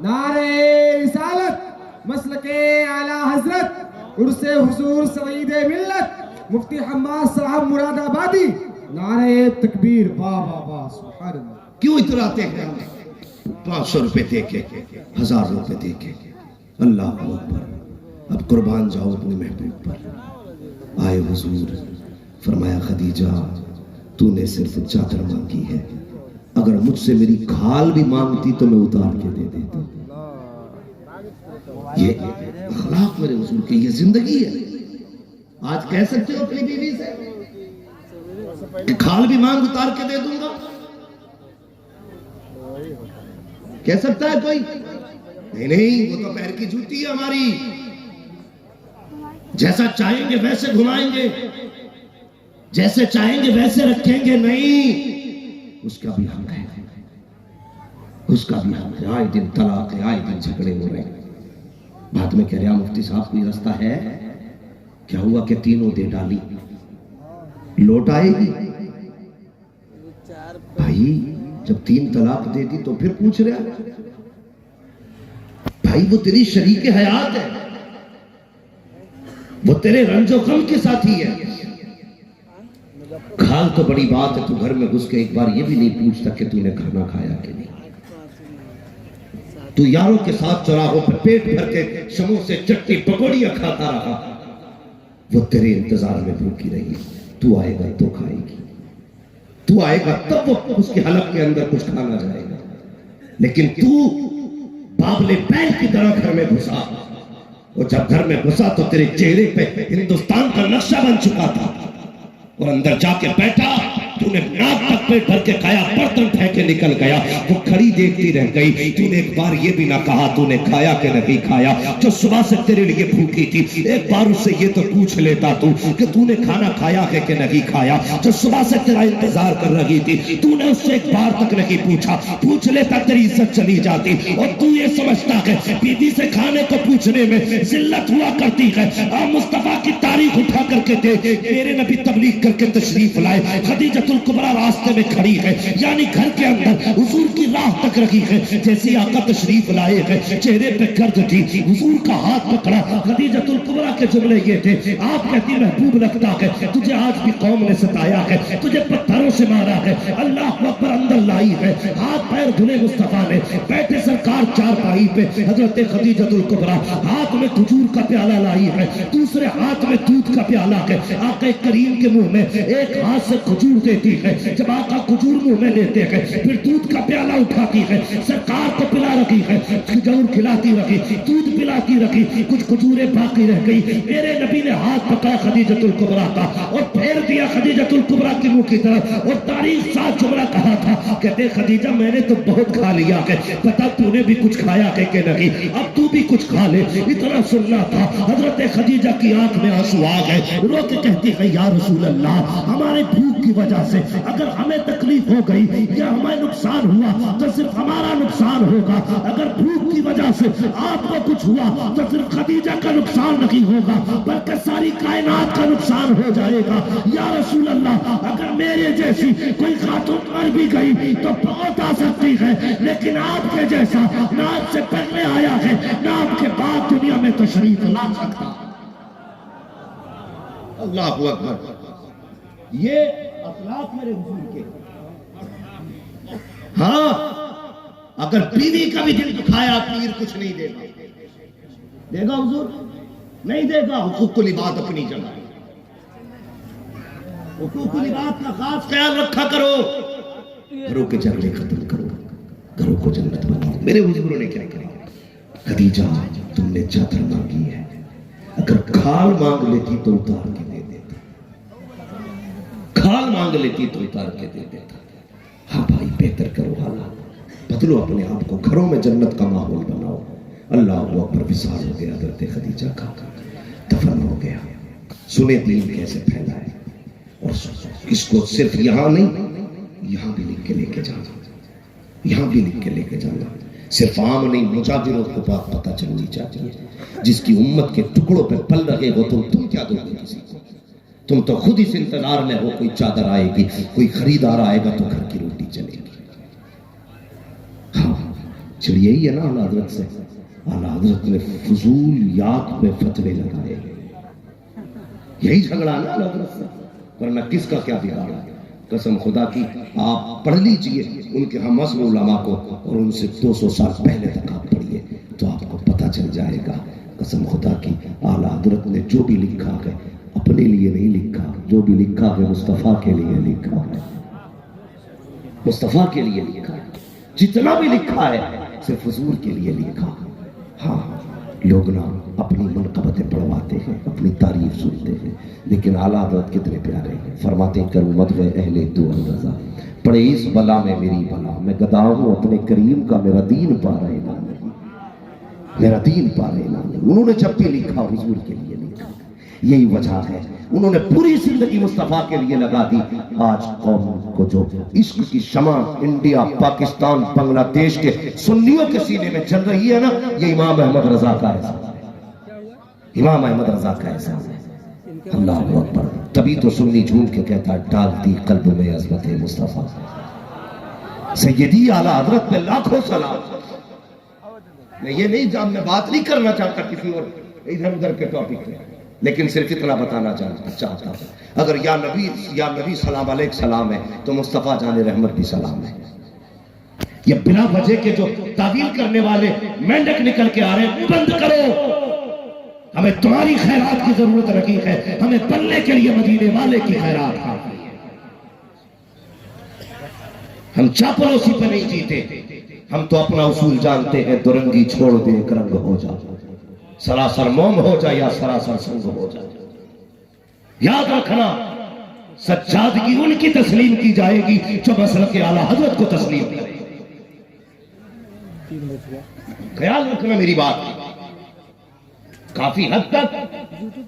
نعرہ رسالت، مسلک اعلی حضرت عرس حضور سعید ملت مفتی حماد صاحب مراد آبادی، نعرہ تکبیر، واہ واہ واہ، سبحان اللہ۔ کیوں اتراتے ہیں 500 روپے دے کے، 1000 روپے دے کے؟ اللہ اکبر، اب قربان جاؤ اپنے محبوب پر۔ آئے حضور، فرمایا خدیجہ تو نے صرف چادر مانگی ہے، اگر مجھ سے میری کھال بھی مانگتی تو میں اتار کے دے دیتا۔ یہ اخلاق میرے حضور کی، یہ زندگی ہے۔ آج کہہ سکتے ہو اپنی بیوی سے کہ کھال بھی مانگ اتار کے دے دوں گا؟ کہہ سکتا ہے کوئی؟ نہیں، وہ تو پیر کی جوتی ہے ہماری، جیسا چاہیں گے ویسے گھمائیں گے، جیسے چاہیں گے ویسے رکھیں گے، نہیں، اس کا بھی حق ہے، اس کا بھی حق ہے۔ آئے دن طلاق ہے، آئے دن جھگڑے ہو رہے ہیں۔ بعد میں کہہ رہا مفتی صاحب کوئی رستہ ہے؟ کیا ہوا کہ تینوں دے ڈالی، لوٹ آئے گی؟ بھائی جب 3 طلاق دے دی تو پھر پوچھ رہا؟ بھائی وہ تیری شریک حیات ہے، وہ تیرے رنج و غم کے ساتھی ہے۔ کھال تو بڑی بات ہے، تو گھر میں گھس کے ایک بار یہ بھی نہیں پوچھتا کہ تو نے کھانا کھایا کہ نہیں۔ تو یاروں کے ساتھ چوراہوں پہ پیٹ بھر کے سموسے چٹنی پکوڑیاں کھاتا رہا، وہ تیرے انتظار میں بھوکی رہی ہے۔ تو آئے گا تو کھائے گی، تو آئے گا تب وہ اس کے حلق کے اندر کچھ کھانا جائے گا، لیکن تو بابلے بیل کی طرح گھر میں گھسا، اور جب گھر میں گھسا تو تیرے چہرے پہ ہندوستان کا نقشہ بن چکا تھا، اور اندر جا کے بیٹھا تو نے ناک تک پیٹ بھر کے کھایا، برتن پھینک کے نکل گیا، وہ کھڑی دیکھتی رہ گئی۔ تو نے ایک بار یہ بھی نہ کہا تو نے کھایا کہ نہیں کھایا، جو صبح سے تیرے لیے بھوکی تھی، ایک بار اس سے یہ تو پوچھ لیتا تو کہ تو نے کھانا کھایا ہے کہ نہیں کھایا، جو صبح سے تیرا انتظار کر رہی تھی، تو نے اس سے ایک بار تک نہیں پوچھا، پوچھ لیتا تیری عزت چلی جاتی۔ اور تو یہ سمجھتا ہے بیوی سے کھانے کو پوچھنے میں ذلت ہوا کرتی ہے۔ مصطفیٰ کی تاریخ اٹھا کر کے دیکھ، میرے نبی تبلیغ کر کے تشریف لائے، خدیجۃ الکبریٰ راستے میں کھڑی ہے، یعنی گھر کے اندر حضور کی راہ تک رکھی ہے۔ جیسے آقا تشریف لائے ہیں، چہرے پہ گرد تھی، حضور کا ہاتھ پکڑا، خدیجۃ الکبریٰ کے جملے یہ تھے، آپ کہتی محبوب لگتا ہے تجھے آج بھی قوم نے ستایا ہے، تجھے پتھروں سے مارا ہے، اللہ اکبر اندر لائی ہے، ہاتھ پیر دھلے مصطفیٰ نے، بیٹھے سرکار چارپائی پہ، حضرت خدیجۃ الکبریٰ ہاتھ میں کھجور کا پیالہ لائی ہے، دوسرے ہاتھ میں دودھ کا پیالہ ہے، آقا کریم کے منہ میں ایک ہاتھ سے کھجور دیتی ہے، جب آقا کھجور منہ میں لیتے ہیں پھر دودھ کا پیالہ اٹھاتی ہے، سرکار کو پلا رکھی ہے، کھجور کھلاتی رکھی، دودھ پلاتی رکھی، کچھ کھجوریں باقی رہ گئی، میرے نبی نے ہاتھ پکڑا خدیجۃ الکبریٰ کا اور پھیر دیا خدیجۃ الکبریٰ کے منہ کی طرف، اور تاریخ ساتھ جملہ کہا تھا، کہتے خدیجہ میں نے تو بہت کھا لیا ہے، پتا تو نے بھی کچھ کھایا ہے کہ نہیں، اب تو بھی کچھ کھا لے، اتنا سننا تھا۔ حضرت خدیجہ کی آنکھ میں آنسو آ گئے، رو کے کہتی ہے یا رسول اللہ، ہمارے بھوک کی وجہ سے اگر ہمیں تکلیف ہو گئی یا ہمیں نقصان ہوا تو صرف ہمارا نقصان ہوگا، اگر بھوک کی وجہ سے آپ کو کچھ ہوا تو صرف خدیجہ کا نقصان نہیں ہوگا بلکہ ساری کائنات کا نقصان ہو جائے گا۔ یا رسول اللہ، اگر میرے جیسی کوئی خاتون مر بھی گئی تو بہت آ سکتی ہے، لیکن آپ کے جیسا نہ آپ سے پہلے آیا ہے نہ آپ کے بعد دنیا میں تشریف لا سکتا۔ اللہ اکبر، یہ اخلاق میرے حضور کے۔ ہاں، اگر بیوی کا بھی دل دکھایا پیر کچھ نہیں دے گا، دے گا حضور؟ نہیں دے گا۔ حقوق العباد اپنی جگہ، حقوق العباد کا خاص خیال رکھا کرو، گھروں کے جھگڑے ختم کرو، گھروں کو جنت بناؤ۔ میرے حضور نے کیا کہا، خدیجہ تم نے چادر مانگی ہے، اگر کھال مانگ لیتی تو اتار کے دے دیتا، کھال مانگ لیتی تو اتار کے دے دیتا۔ ہاں بھائی، بہتر کرو حالات، بدلو اپنے آپ کو، گھروں میں جنت کا ماحول بناؤ۔ اللہ اکبر، وصال ہو گیا حضرت خدیجہ کا، دفن ہو گیا۔ سنے دین کیسے پھیلا ہے، اور اس کو صرف یہاں نہیں، یہاں بھی لکھ کے لے کے جانا، یہاں بھی لکھ کے لے کے جانا، صرف عام نہیں، مجاوروں کو بات پتہ چلنی چاہیے۔ جس کی امت کے ٹکڑوں پہ پل رہے ہو تم کیا دو گے کسی کو؟ تم تو خود اس انتظار میں ہو کوئی چادر آئے گی، کوئی خریدار آئے گا تو گھر کی روٹی چلے گی۔ ہاں، چڑیے ہی ہے نا اعلیٰ حضرت سے، اعلیٰ حضرت نے فضول یاد پہ فتوے لگائے، یہی جھگڑا نا اعلیٰ حضرت سے، ورنہ کس کا کیا بگاڑا۔ قسم خدا کی آپ پڑھ لیجئے ان کے ہم عصر علماء کو، اور ان سے 200 سال پہلے تک آپ پڑھیے تو آپ کو پتہ چل جائے گا۔ قسم خدا کی اعلیٰ حضرت نے جو بھی لکھا ہے اپنے لیے نہیں لکھا، جو بھی لکھا ہے مصطفیٰ کے لیے لکھا ہے، مصطفیٰ کے لیے لکھا ہے، جتنا بھی لکھا ہے صرف حضور کے لیے لکھا۔ ہاں، لوگ نہ اپنی منقبتیں پڑھواتے ہیں، اپنی تعریف سنتے ہیں، لیکن اعلیٰ حضرت کتنے پیارے ہیں، فرماتے ہیں کروں مدح اہل دو رضا، پڑے اس بلا میں میری بلا، میں گدا ہوں اپنے کریم کا، میرا دین پا رہے نہ نہیں، میرا دین پا رہے نہ نہیں۔ انہوں نے جب بھی لکھا حضور کے لیے لکھا، یہی وجہ ہے انہوں نے پوری زندگی مصطفیٰ کے لیے لگا دی۔ آج قوم کو جو عشق کی شمع انڈیا، پاکستان، بنگلہ دیش کے سنیوں کے سینے میں چل رہی ہے نا، یہ امام احمد رضا کا احسان ہے، امام احمد رضا کا احسان ہے۔ اللہ اکبر۔ تبھی تو سنی جھوم کے کہتا ہے ڈال دی قلب میں عظمت مصطفیٰ، سیدی اعلیٰ حضرت پہ لاکھوں سلام۔ میں یہ نہیں میں بات نہیں کرنا چاہتا کسی اور ادھر ادھر کے ٹاپک پہ، لیکن صرف اتنا بتانا چاہتا ہوں، اگر یا نبی سلام علیک سلام ہے تو مصطفیٰ جان رحمت بھی سلام ہے۔ یہ بلا وجہ کے جو تعویل کرنے والے مینڈک نکل کے آ رہے ہیں، بند کرو۔ ہمیں تمہاری خیرات کی ضرورت رکھی ہے، ہمیں بننے کے لیے مدینے والے کی خیرات ہے۔ ہم چاپلوسی پہ نہیں جیتے، ہم تو اپنا اصول جانتے ہیں، درنگی چھوڑ دے ایک رنگ ہو جا، سراسر موم ہو جائے یا سراسر سنگ ہو جائے۔ یاد رکھنا سجادگی ان کی تسلیم کی جائے گی جو مسلک اعلیٰ حضرت کو تسلیم کرے۔ خیال رکھنا میری بات، کافی حد تک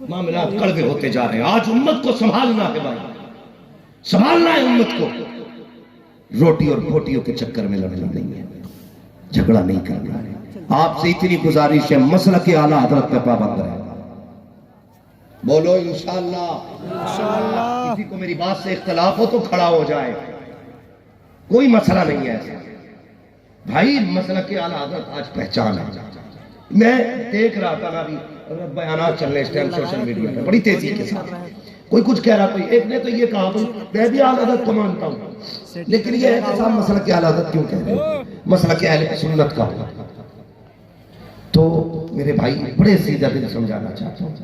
معاملات کڑوے ہوتے جا رہے ہیں۔ آج امت کو سنبھالنا ہے بھائی، سنبھالنا ہے امت کو، روٹی اور بھوٹیوں کے چکر میں لڑنا نہیں ہے، جھگڑا نہیں کرنا ہے۔ آپ سے اتنی گزارش ہے مسلک اعلیٰ حضرت پہ پابند رہے، بولو انشاءاللہ۔ کسی کو میری بات سے اختلاف ہو تو کھڑا ہو جائے، کوئی مسئلہ نہیں ہے ایسا بھائی۔ مسلک اعلیٰ حضرت آج پہچان ہے۔ میں دیکھ رہا تھا نا ابھی بیانات چل رہے اس ٹائم سوشل میڈیا پہ بڑی تیزی کے ساتھ، کوئی کچھ کہہ رہا، کوئی ایک نے تو یہ کہا میں بھی اعلیٰ حضرت کو مانتا ہوں، لیکن یہ ہے کہ صاحب مسلک اعلیٰ حضرت کیوں کہہ رہے ہیں، مسلک اہل سنت کا ہو۔ تو میرے بھائی بڑے سیدھا دل سمجھانا چاہتا ہوں،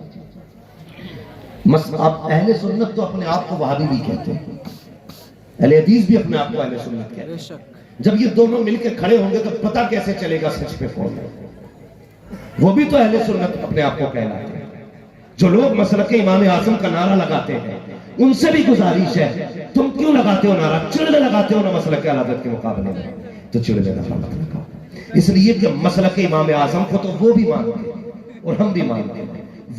اب اہل سنت تو اپنے آپ کو وہابی بھی کہتے ہیں، اہل حدیث بھی اپنے آپ کو اہل سنت کہتے ہیں۔ جب یہ دونوں مل کے کھڑے ہوں گے تو پتہ کیسے چلے گا سچ پہ کون ہے؟ وہ بھی تو اہل سنت اپنے آپ کو کہلاتے ہیں۔ جو لوگ مسلک امام اعظم کا نعرہ لگاتے ہیں ان سے بھی گزارش ہے، تم کیوں لگاتے ہو نعرہ؟ چڑھنے لگاتے ہو نا مسلک اعلیٰ حضرت کے مقابلے میں، تو چڑھنے نفع مت لگاؤ، اس لیے کہ مسلک امام اعظم کو تو وہ بھی مانتے ہیں اور ہم بھی مانتے ہیں۔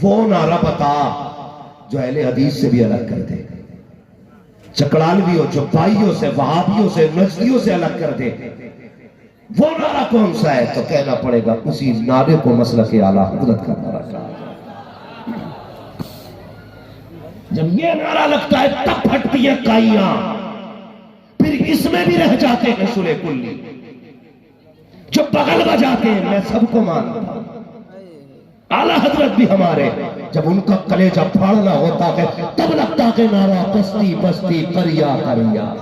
وہ نعرہ بتا جو اہل حدیث سے بھی الگ کر دے، چکڑالویوں، چوپائیوں سے، وہابیوں سے، نجدیوں سے الگ کر دے، وہ نعرہ کون سا ہے؟ تو کہنا پڑے گا اسی نعرے کو مسلک اعلیٰ حضرت کا نعرہ کہا۔ جب یہ نعرہ لگتا ہے تب پھٹتی ہیں کائیاں، پھر اس میں بھی رہ جاتے ہیں سلے کلی، جو بغل بجاتے ہیں میں سب کو مانتا ہوں۔ اعلیٰ حضرت بھی ہمارے، جب ان کا کلیجہ پھاڑنا ہوتا ہے تب لگتا ہے نعرہ بستی بستی کریا کریا،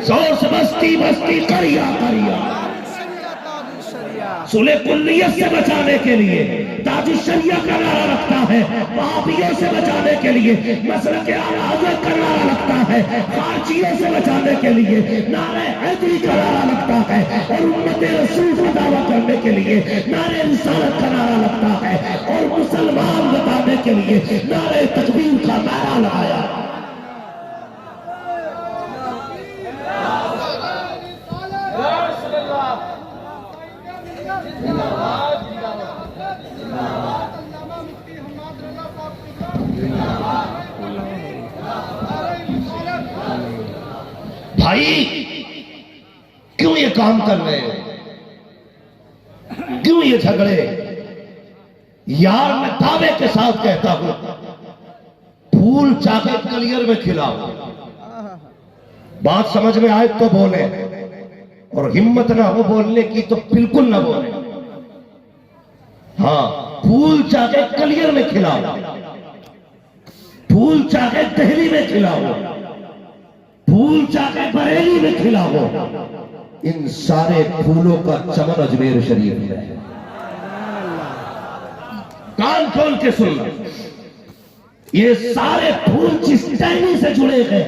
زور سے بستی بستی کریا کریا۔ سلے کلیت سے بچانے کے لیے تاج الشریعہ کا نعرہ رکھتا ہے، وہابیوں سے بچانے کے لیے مسلک اعلیٰ حضرت کا نعرہ لگتا ہے، خارجیوں سے بچانے کے لیے نعرہ حیدری کا نعرہ لگتا ہے، اور امت رسول کا دعویٰ کرنے کے لیے نعرہ رسالت کا نعرہ لگتا ہے، اور مسلمان بتانے کے لیے نعرہ تکبیر کا نعرہ لگایا۔ بھائی کیوں یہ کام کر رہے ہیں؟ کیوں یہ جھگڑے؟ یار میں دعوے کے ساتھ کہتا ہوں پھول چاہے کلیئر میں کھلاؤ، بات سمجھ میں آئے تو بولے، اور ہمت نہ ہو بولنے کی تو بالکل نہ بولے۔ ہاں پھول چاہے کلیئر میں کھلاؤ، پھول چاہے دہلی میں کھلاؤ، پھول چاہے بریلی میں کھلاؤ، ان سارے پھولوں کا چمن اجمیر شریف میں ہے۔ کان کھول کے سننا، یہ سارے پھول جس ٹائمی سے جڑے گئے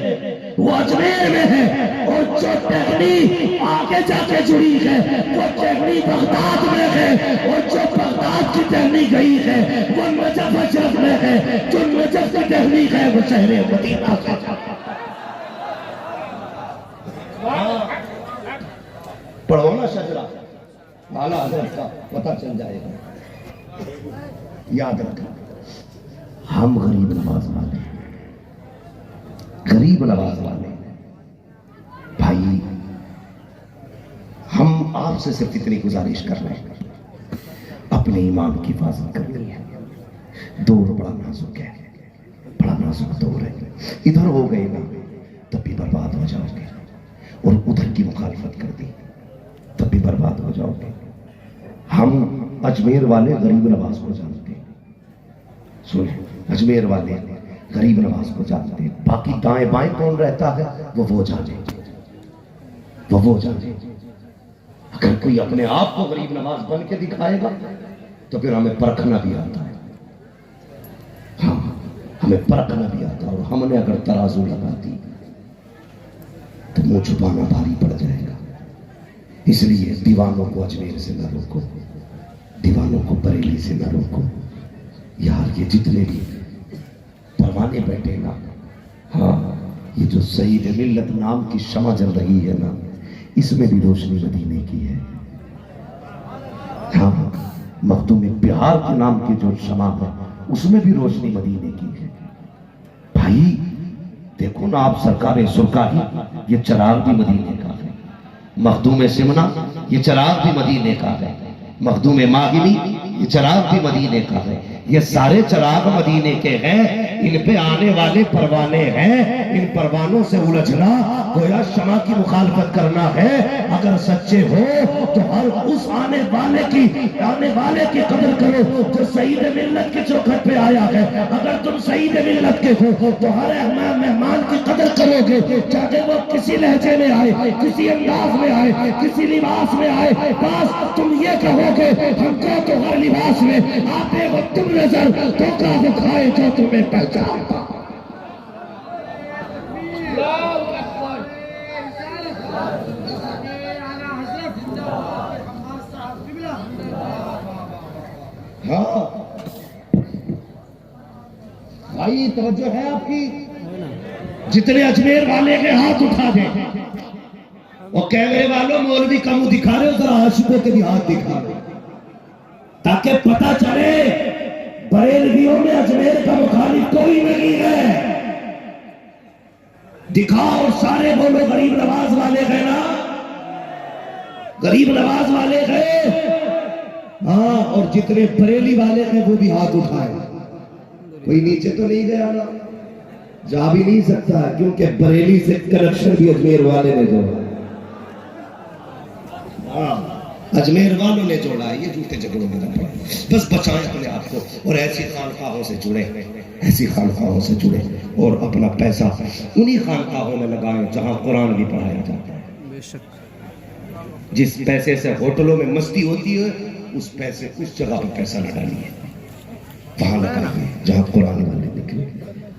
وہ اجمیر میں ہے، اور جو ٹہنی آگے جا کے جڑی ہے وہ ٹہنی بغداد میں ہے، اور جو بغداد کی ٹہنی گئی ہے وہ نجف اشرف میں ہے، جو نجف کی ٹہنی ہے وہ شہر مدینہ ہے۔ پڑھو نا شجرہ، اعلیٰ حضرت کا پتہ چل جائے گا۔ یاد رکھنا ہم غریب نواز والے ہیں، غریب نواز والے ہیں بھائی۔ ہم آپ سے صرف اتنی گزارش کر رہے ہیں، اپنے ایمان کی حفاظت کرنی ہے۔ دور بڑا نازک ہے، بڑا نازک دور ہے، ادھر ہو گئے نا تب بھی برباد ہو جاؤ گے، اور ادھر کی مخالفت کر دی تب بھی برباد ہو جاؤ گے۔ ہم اجمیر والے غریب نواز کو جانتے ہیں، سنیں، اجمیر والے غریب نواز کو جانتے ہیں، باقی دائیں بائیں کون رہتا ہے وہ جانے، وہ جانے۔ اگر کوئی اپنے آپ کو غریب نواز بن کے دکھائے گا تو پھر ہمیں پرکھنا بھی آتا ہے، ہاں ہمیں پرکھنا بھی آتا ہے، اور ہم نے اگر ترازو لگا دی تو منہ چھپانا بھاری پڑ جائے گا۔ اس لیے دیوانوں کو اجمیر سے نہ روکو، دیوانوں کو بریلی سے نہ روکو۔ یار یہ جتنے بھی پروانے بیٹھے نا، ہاں یہ جو سعید ملت نام کی شمع جل رہی ہے نا، اس میں بھی روشنی مدینے کی ہے۔ ہاں مخدوم بہار کے نام کی جو شمع ہے اس میں بھی روشنی مدینے کی ہے۔ بھائی دیکھو نا آپ، سرکار سرکاری یہ چراغ بھی مدینے کا ہے، مخدوم سمنا یہ چراغ بھی مدینے کا ہے، مخدوم ماہمی یہ چراغ بھی مدینے کا ہے۔ یہ سارے چراغ مدینے کے ہیں، ان پہ آنے والے پروانے ہیں، ان پروانوں سے الجھنا گویا شمع کی مخالفت کرنا ہے۔ اگر سچے ہو تو ہر اس آنے والے کی قدر کرو جو سعید ملت کے چوکھٹ پہ آیا ہے۔ اگر تم سعید ملت کے ہو تو ہر مہمان کی قدر کرو گے، چاہے وہ کسی لہجے میں آئے، کسی انداز میں آئے، کسی لباس میں آئے، بس تم یہ کہو گے ہم کو تو ہر لباس میں آتے وہ تم نظر دھوکہ دکھائے جو تمہیں پہچانتا۔ ہاں بھائی توجہ ہے آپ کی؟ جتنے اجمیر والے کے ہاتھ اٹھا دیں، اور کیمرے والوں مولوی کا منہ دکھا رہے ہو، ذرا عاشقوں کے بھی ہاتھ دکھا رہے تاکہ پتہ چلے بریلویوں میں اجمیر کا مخالف کوئی نہیں ہے۔ دکھاؤ اور سارے بولو غریب نواز والے گئے نا، غریب نواز والے گئے، ہاں، اور جتنے بریلی والے ہیں وہ بھی ہاتھ اٹھائے۔ کوئی نیچے تو نہیں گیا نا، جا بھی نہیں سکتا کیونکہ بریلی سے کنیکشن بھی اجمیر والے نے جوڑا، ہاں اجمیر والوں نے جوڑا ہے۔ یہ جھوٹے جھگڑوں میں نہ پڑے، بس بچائیں اپنے آپ کو، اور ایسی خانقاہوں سے جڑے، ایسی خانقاہوں سے جڑے، اور اپنا پیسہ انہی خانقاہوں میں لگائیں جہاں قرآن بھی پڑھایا جاتا ہے۔ بے شک جس پیسے سے ہوٹلوں میں مستی ہوتی ہے اس پیسے اس جگہ پر پیسہ نہ ڈالیے، وہاں لگائیے جہاں قرآن والے نکلے۔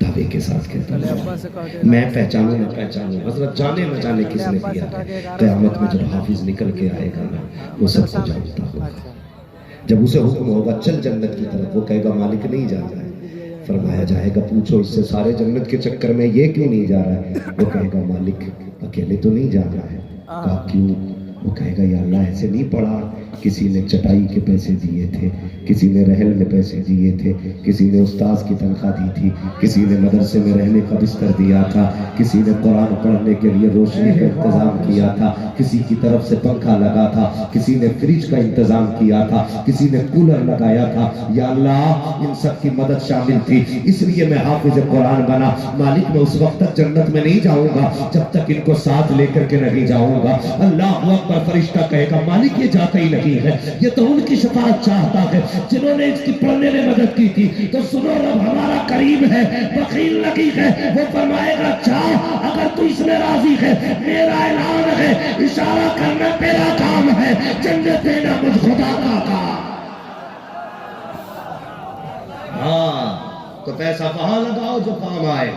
دعوے کے ساتھ کہتا ہوں میں پہچانوں نہ پہچانوں، حضرت جانے نہ جانے کس نے کیا ہے، قیامت میں جب حافظ نکل کے آئے گا نا وہ سب کو جانتا ہوگا۔ جب اسے حکم ہوگا چل جنت کی طرف، وہ کہے گا مالک نہیں جا رہا ہے، فرمایا جائے گا پوچھو اس سے سارے جنت کے چکر میں یہ کیوں نہیں جا رہا ہے، وہ کہے گا مالک اکیلے تو نہیں جا رہا ہے، کہا کیوں، وہ کہے گا یا اللہ ایسے نہیں پڑھا، کسی نے چٹائی کے پیسے دیے تھے، کسی نے رحل میں پیسے دیے تھے، کسی نے استاذ کی تنخواہ دی تھی، کسی نے مدرسے میں رہنے کا بستر دیا تھا، کسی نے قرآن پڑھنے کے لیے روشنی کا انتظام کیا تھا، کسی کی طرف سے پنکھا لگا تھا، کسی نے فریج کا انتظام کیا تھا، کسی نے کولر لگایا تھا، یا اللہ ان سب کی مدد شامل تھی، اس لیے میں حافظ قرآن بنا۔ مالک میں اس وقت تک جنت میں نہیں جاؤں گا جب تک ان کو ساتھ لے کر کے نہیں جاؤں گا۔ اللہ اکبر، فرشتہ کہے گا مالک یہ جاتا ہی نہیں ہے، یہ تو ان کی شفاعت چاہتا ہے جنہوں نے اس کی پڑھنے میں مدد کی تھی۔ تو سنو رب ہمارا کریم ہے، بخیل نہیں ہے، وہ فرمائے گا جا اگر تو اس میں راضی ہے، میرا اعلان ہے، اشارہ کرنا تیرا کام ہے، جنت دینا مجھ خدا کا کام۔ ہاں تو پیسہ وہاں لگاؤ جو کام آئے،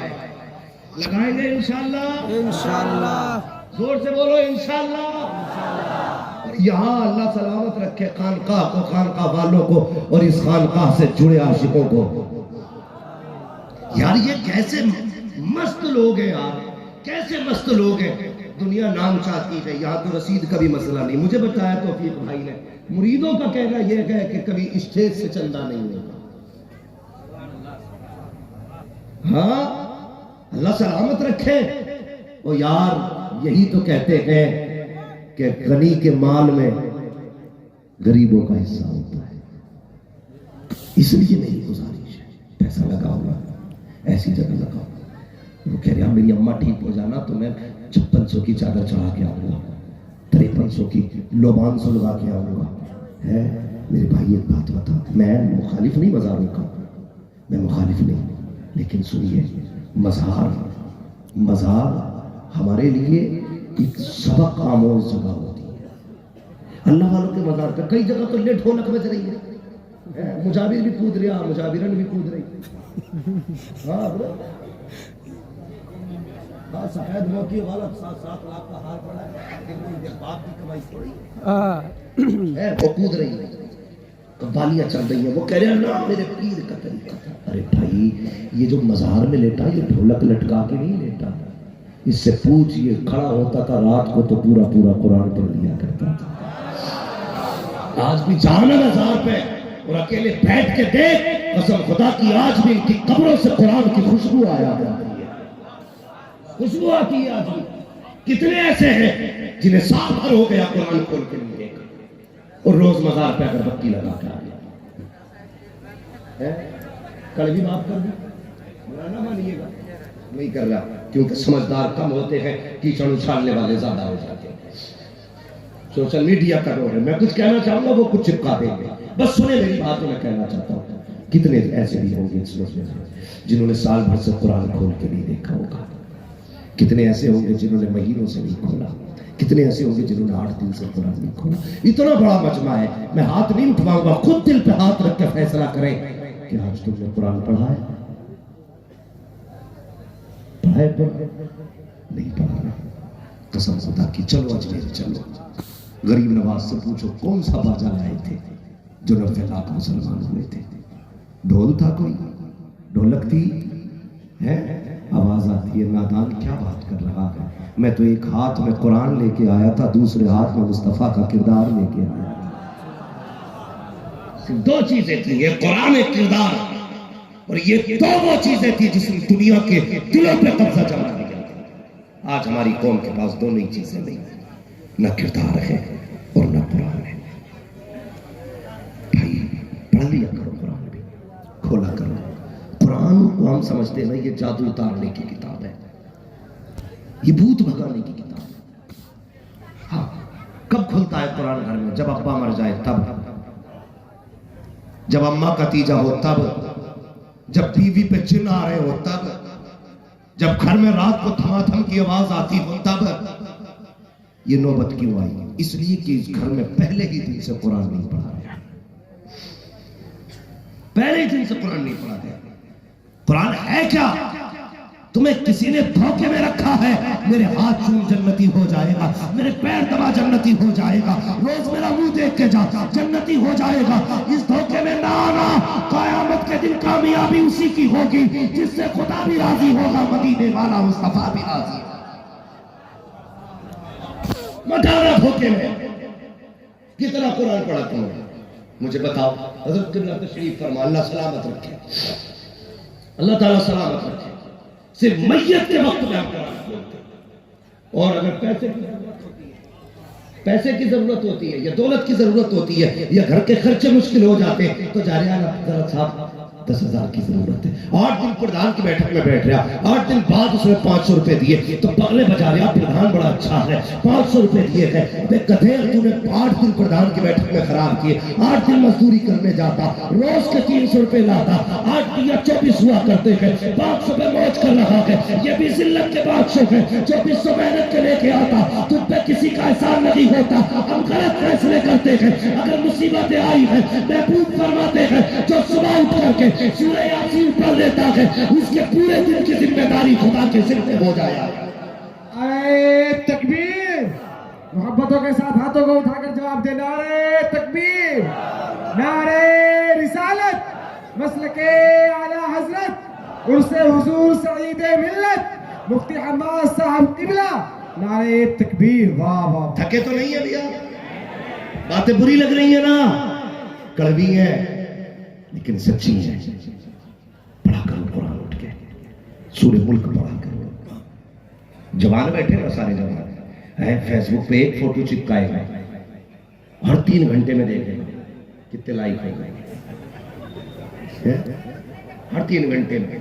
لگائیں گے انشاءاللہ. انشاءاللہ. زور سے بولو انشاءاللہ. اور یہاں اللہ سلامت رکھے خانقاہ کو، خانقاہ والوں کو، اور اس خانقاہ سے جڑے عاشقوں کو. یار یہ کیسے مست لوگ ہیں یار، کیسے مست لوگ ہیں. دنیا نام چاہتی ہے، یہاں تو رسید کا بھی مسئلہ نہیں. مجھے بتایا توفیق بھائی نے، مریدوں کا کہنا یہ ہے کہ کبھی اسٹیج سے چندہ نہیں ہوگا. ہاں اللہ سلامت رکھے. او یار یہی تو کہتے ہیں کہ غنی کے مال میں غریبوں کا حصہ ہوتا ہے. اس لیے نہیں گزارش ہے، پیسہ لگاؤ گا ایسی جگہ لگاؤ. وہ کہہ رہا میری اماں ٹھیک ہو جانا تو میں 5600 کی چادر چڑھا کے آؤں گا، 5300 کی لوبان سے لگا کے آؤں گا. ہے میرے بھائی ایک بات بتا، میں مخالف نہیں مزاروں کا، میں مخالف نہیں، لیکن سنیے مزار ہمارے لیے ایک سبق آموز جگہ ہوتی ہے. اللہ والوں کے مزار پہ کئی جگہ تو یہ ڈھولک بج رہی ہے، مجاور بھی کود رہا، مجاورن بھی کود رہی. ہاں سفید موتی والا 7 لاکھ کا ہار پڑا ہے، باپ کی کمائی تھوڑی ہے، وہ کود رہی ہے، قوالیاں چل رہی ہیں. وہ کہہ رہے ہیں نا میرے پیر کا طریقہ تھا. ارے بھائی یہ جو مزار میں لیٹا یہ ڈھولک لٹکا کے نہیں لیٹا. اس سے پوچھ یہ کھڑا ہوتا تھا رات کو تو پورا قرآن پڑھ لیا کرتا تھا. آج بھی جانا مزار پہ اور اکیلے بیٹھ کے دیکھ، قسم خدا کی آج بھی ان کی قبروں سے قرآن کی خوشبو آیا کرتی ہے. خوشبو آتی ہے آج بھی. کتنے ایسے ہیں جنہیں سال بھر ہو گیا قرآن کھول کے نہیں دیکھا اور روز مزار پہ اگر بتی لگا کے آ گیا. کل بھی بات کر دی، نہ مانیے گا، نہیں کر رہا کیونکہ سمجھدار کم ہوتے ہیں، کیچڑ اچھالنے والے زیادہ ہو جاتے ہیں. سوشل میڈیا کا دور ہے، میں کچھ کہنا چاہوں گا وہ کچھ چپکا دیں گے. بس سنیں میری بات، میں کہنا چاہتا ہوں کتنے ایسے بھی ہوں گے اس میں جنہوں نے سال بھر سے قرآن کھول کے نہیں دیکھا ہوگا. کتنے ایسے ہوں گے جنہوں نے مہینوں سے نہیں کھولا. کتنے ایسے ہوں گے جنہوں نے 8 دن سے قرآن نہیں کھولا. اتنا بڑا مجمع ہے، میں ہاتھ نہیں اٹھواؤں گا، خود دل پہ ہاتھ رکھ کے فیصلہ کریں کہ آج تم نے قرآن پڑھا ہے؟ نہیں پڑھا. قسم خدا کی چلو اجمیر چلو، غریب نواز سے پوچھو کون سا باجا لائے تھے جو 90 لاکھ مسلمان ہوئے تھے. ڈھول تھا کوئی؟ ڈھولک تھی؟ ہے آواز آتی ہے نادان کیا بات کر رہا ہے. میں تو ایک ہاتھ میں قرآن لے کے آیا تھا، دوسرے ہاتھ میں مصطفیٰ کا کردار لے کے آیا تھا. 2 چیزیں تھیں، یہ قرآن ایک کردار، اور یہ 2 وہ چیزیں تھیں جس نے دنیا کے دلوں پہ قبضہ جما دیا. آج ہماری قوم کے پاس دونوں ہی چیزیں نہیں، نہ کردار ہے اور نہ قرآن ہے. بھائی پڑھ لیا کرو، قرآن بھی کھولا کرو. قرآن کو ہم سمجھتے ہیں یہ جادو اتارنے کی کتاب ہے، یہ بھوت بھگانے کی کتاب ہے. ہاں کب کھلتا ہے قرآن گھر میں؟ جب ابا مر جائے تب، جب اماں کا تیجا ہو تب، جب بیوی پہ چن آ رہے ہو تب، جب گھر میں رات کو تھما تھم کی آواز آتی ہو تب. یہ نوبت کیوں آئی؟ اس لیے کہ اس گھر میں پہلے ہی دن سے قرآن نہیں پڑھا گیا. پہلے ہی دن سے قرآن نہیں پڑھا گیا. قرآن ہے کیا؟ تمہیں کسی نے دھوکے میں رکھا ہے. میرے ہاتھ چوم جنتی ہو جائے گا، میرے پیر دبا جنتی ہو جائے گا، روز میرا منہ دیکھ کے جا جنتی ہو جائے گا. اس دھوکے میں نہ آنا. قیامت کے دن کامیابی اسی کی ہوگی جس سے خدا بھی راضی ہوگا، مدینے والا مصطفیٰ بھی راضی ہوگا. مت آنا دھوکے میں. کتنا قرآن پڑھا تم نے مجھے بتاؤ. حضرت قبلہ تشریف فرما، اللہ سلامت رکھے، اللہ تعالیٰ سلامت رکھے. صرف میت کے وقت میں ہم قرآن کھولتے ہیں. اور اگر پیسے کی ضرورت ہوتی ہے یا دولت کی ضرورت ہوتی ہے یا گھر کے خرچے مشکل ہو جاتے ہیں تو جاریانہ ذرا صاحب 10,000 کی ضرورت ہے. 8 دن پردھان کی بیٹھک میں بیٹھ رہا، 8 دن بعد اس نے 500 روپے دیے تو پگلے بجا رہا پردھان بڑا اچھا ہے 500 روپے دیے گئے. بے گدھیر تو نے 8 دن پردھان کی بیٹھک میں خراب کیے. 8 دن مزدوری کرنے جاتا، روز کے 300 روپے لاتا، 8 یا 24 ہوا کرتے ہیں، 500 پہ موج کر رہا ہے. یہ بھی ذلت کے بادشاہ ہے. 2400 محنت کے لے کے آتا، تم پہ کسی کا احسان نہیں ہوتا. ہم غلط فیصلے کرتے ہیں. اگر مصیبتیں آئی ہیں محبوب فرماتے ہیں جو صبح اٹھ کر کے سورہ یاسین پڑھ لیتا ہے اس کے پورے دن کی ذمہ داری خدا کے سر پہ ہو جایا. اے تکبیر. محبتوں کے ساتھ ہاتھوں کو اٹھا کر جواب دے. نعرہ تکبیر، نعرہ رسالت، مسلک اعلی حضرت عرس حضور سعید ملت مفتی حماد صاحب قبلہ. نعرہ تکبیر. واہ واہ. تھکے تو نہیں ہے بھیا؟ باتیں بری لگ رہی ہیں نا، کڑوی ہیں لیکن سچی ہیں. پڑھا کرو قرآن اٹھ کے، سورہ ملک پڑھا کرو. جوان بیٹھے نا سارے جوان فیس بک پہ ایک فوٹو چپکائے گا، ہر 3 گھنٹے میں دیکھیں کتنے لائک ہو گئے، ہر 3 گھنٹے میں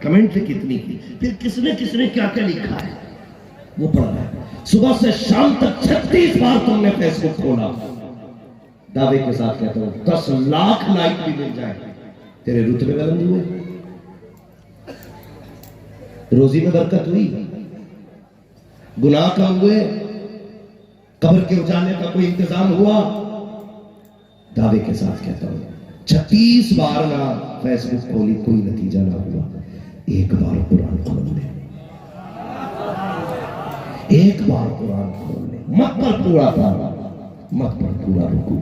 کمنٹ سے کتنی کی، پھر کس نے کیا کیا لکھا ہے وہ پڑھ رہا ہے. صبح سے شام تک 36 بار تم نے فیس بک کھولا. دعوے کے ساتھ کہتا ہوں 10 لاکھ لائک بھی مل جائے تیرے رتبے بلند ہوئے، روزی میں برکت ہوئی، گناہ کم ہوئے، قبر کے اجالے کا کوئی انتظام ہوا. دعوے کے ساتھ کہتا ہوں 36 بار نہ فیس بک کھولی کوئی نتیجہ نہ ہوا، ایک بار قرآن کھول لے، ایک بار قرآن کھول لے. مت پر پورا پارا، مت پر پورا رکوع،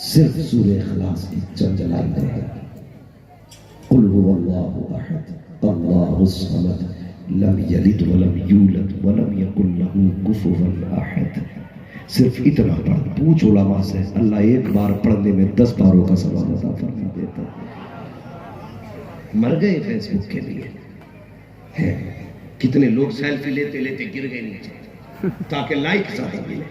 صرف سورہ اخلاص کی چند لائن رہے. قل هو اللہ احد اللہ الصمد لم یلد ولم یولد ولم یکن له کفوا احد. صرف اتنا پڑھ. پوچھ علماء سے، اللہ ایک بار پڑھنے میں 10 باروں کا ثواب عطا فرما دیتا. مر گئے فیس بک کے لیے. کتنے لوگ سیلفی لیتے لیتے گر گئے نیچے تاکہ لائک زیادہ ملے.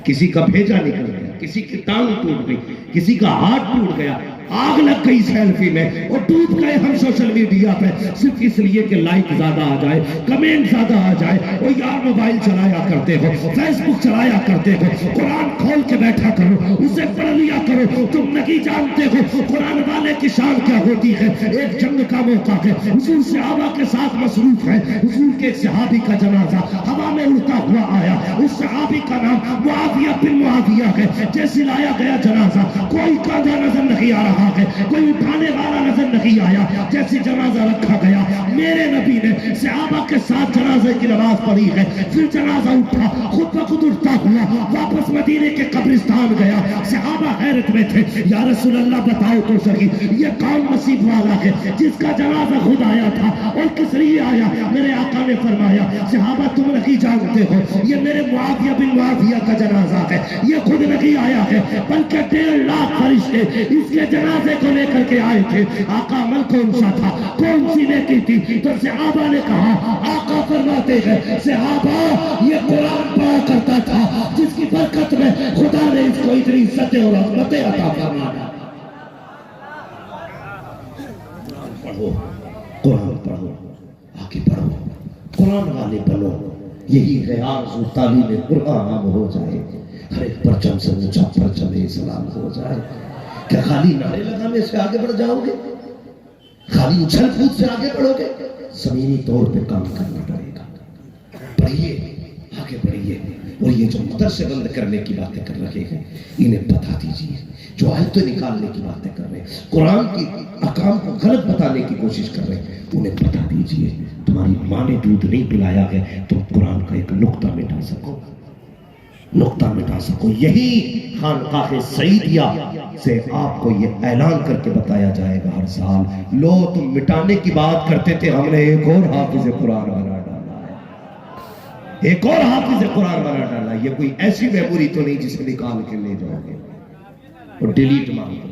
کسی کا بھیجا نکل گیا، کسی کی ٹانگ ٹوٹ گئی، کسی کا ہاتھ ٹوٹ گیا، آگ لگ گئی سیلفی میں اور ڈوب گئے ہم سوشل میڈیا پہ صرف اس لیے کہ لائک زیادہ آ جائے، کمنٹ زیادہ آ جائے. او یار موبائل چلایا کرتے ہو، فیس بک چلایا کرتے ہو، قرآن کھول کے بیٹھا کرو، اسے پڑھ لیا کرو. تم نہیں جانتے ہو قرآن والے کی شان کیا ہوتی ہے. ایک جنگ کا موقع ہے، حضور صحابہ کے ساتھ مصروف ہے. حضور کے ایک صحابی کا جنازہ ہوا میں اڑتا ہوا آیا. اس صحابی کا نام معاویہ بن معاویہ ہے. جیسے لایا گیا جنازہ کوئی کاندھا نظر نہیں آ رہا ہے، کوئی اٹھانے والا نظر نہیں آیا. جیسے جنازہ رکھا گیا میرے نبی نے صحابہ کے ساتھ جنازے کی نماز پڑھی ہے. پھر جنازہ اٹھا، خود بخود اٹھتا ہوا واپس مدینے کے قبرستان گیا. صحابہ حیرت میں تھے، یا رسول اللہ بتاؤ تو صحیح یہ کون نصیب والا ہے جس کا جنازہ خود آیا تھا اور کس لیے آیا. میرے آقا نے فرمایا صحابہ تم نہیں جانتے ہو یہ میرے معاویہ بن معاویہ کا جنازہ ہے. یہ خود نہیں آیا ہے بلکہ 1.5 لاکھ فرشتے اس کے جنازے کو لے کر کے آئے تھے. آقا عمل کون سا تھا، کون سی نیکی تھی؟ تو صحابہ نے کہا، آقا فرماتے ہیں صحابہ یہ قرآن پڑھا کرتا تھا جس کی برکت میں خدا نے اس کو اتنی عزتیں اور عظمتیں عطا فرمائی. پڑھو قرآن، پڑھو آگے بڑھو، قرآن والے بنو. یہی ہے آرزو، تعلیم قرآن عام ہو جائے، ہر ایک پرچم سے اونچا پرچم اسلام ہو جائے. کیا خالی نعرے لگانے سے آگے بڑھ جاؤ گے؟ خالی اچھل کود سے آگے بڑھو گے؟ زمینی طور پہ کام کرنا پڑے گا. پڑھیے، آگے بڑھیے. اور یہ جو مدرسے بند کرنے کی باتیں کر رہے ہیں انہیں بتا دیجیے. جو آیتیں نکالنے کی باتیں کر رہے ہیں، قرآن کی احکام کو غلط بتانے کی کوشش کر رہے ہیں، انہیں بتا دیجیے. تمہاری ماں نے دودھ نہیں پلایا ہے تم قرآن کا ایک نقطہ مٹا سکو، نقطہ مٹا سکو. یہی خانقاہ سعیدیہ سے آپ کو یہ اعلان کر کے بتایا جائے گا ہر سال، لو تم مٹانے کی بات کرتے تھے، ہم نے ایک اور حافظ قرآن بنا ڈالا ہے، ایک اور حافظ قرآن بنا ڈالا. یہ کوئی ایسی میموری تو نہیں جسے نکال کے لے جاؤ گے اور ڈیلیٹ مانگ دو.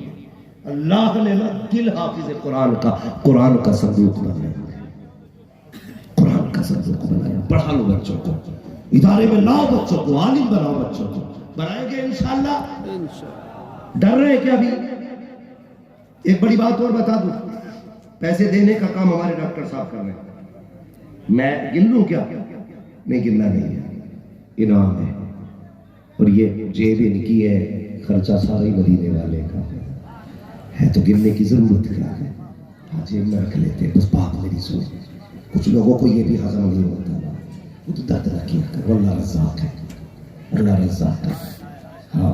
اللہ نے دل حافظ قرآن کا، قرآن کا صندوق بنایا، قرآن کا صندوق بنایا. پڑھا لو بچوں کو، ادارے میں لاؤ بچوں کو، عالم بناؤ بچوں کو. بنائیں گے انشاءاللہ. ڈر رہے کیا؟ ابھی ایک بڑی بات اور بتا دوں، پیسے دینے کا کام ہمارے ڈاکٹر صاحب کر رہے ہیں. میں گن لوں کیا؟ نہیں گننا نہیں ہے، انعام ہے. اور یہ جیب ان کی ہے، خرچہ سارے مدینے والے کا ہے تو گننے کی ضرورت کیا ہے؟ جیب میں رکھ لیتے. بس بات میری سوچ، کچھ لوگوں کو یہ بھی ہضم نہیں ہوتا نا، وہ تو درد رکھیے کر. اللہ رزاق ہے، اللہ رزاق ہے. ہاں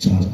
4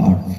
8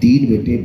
3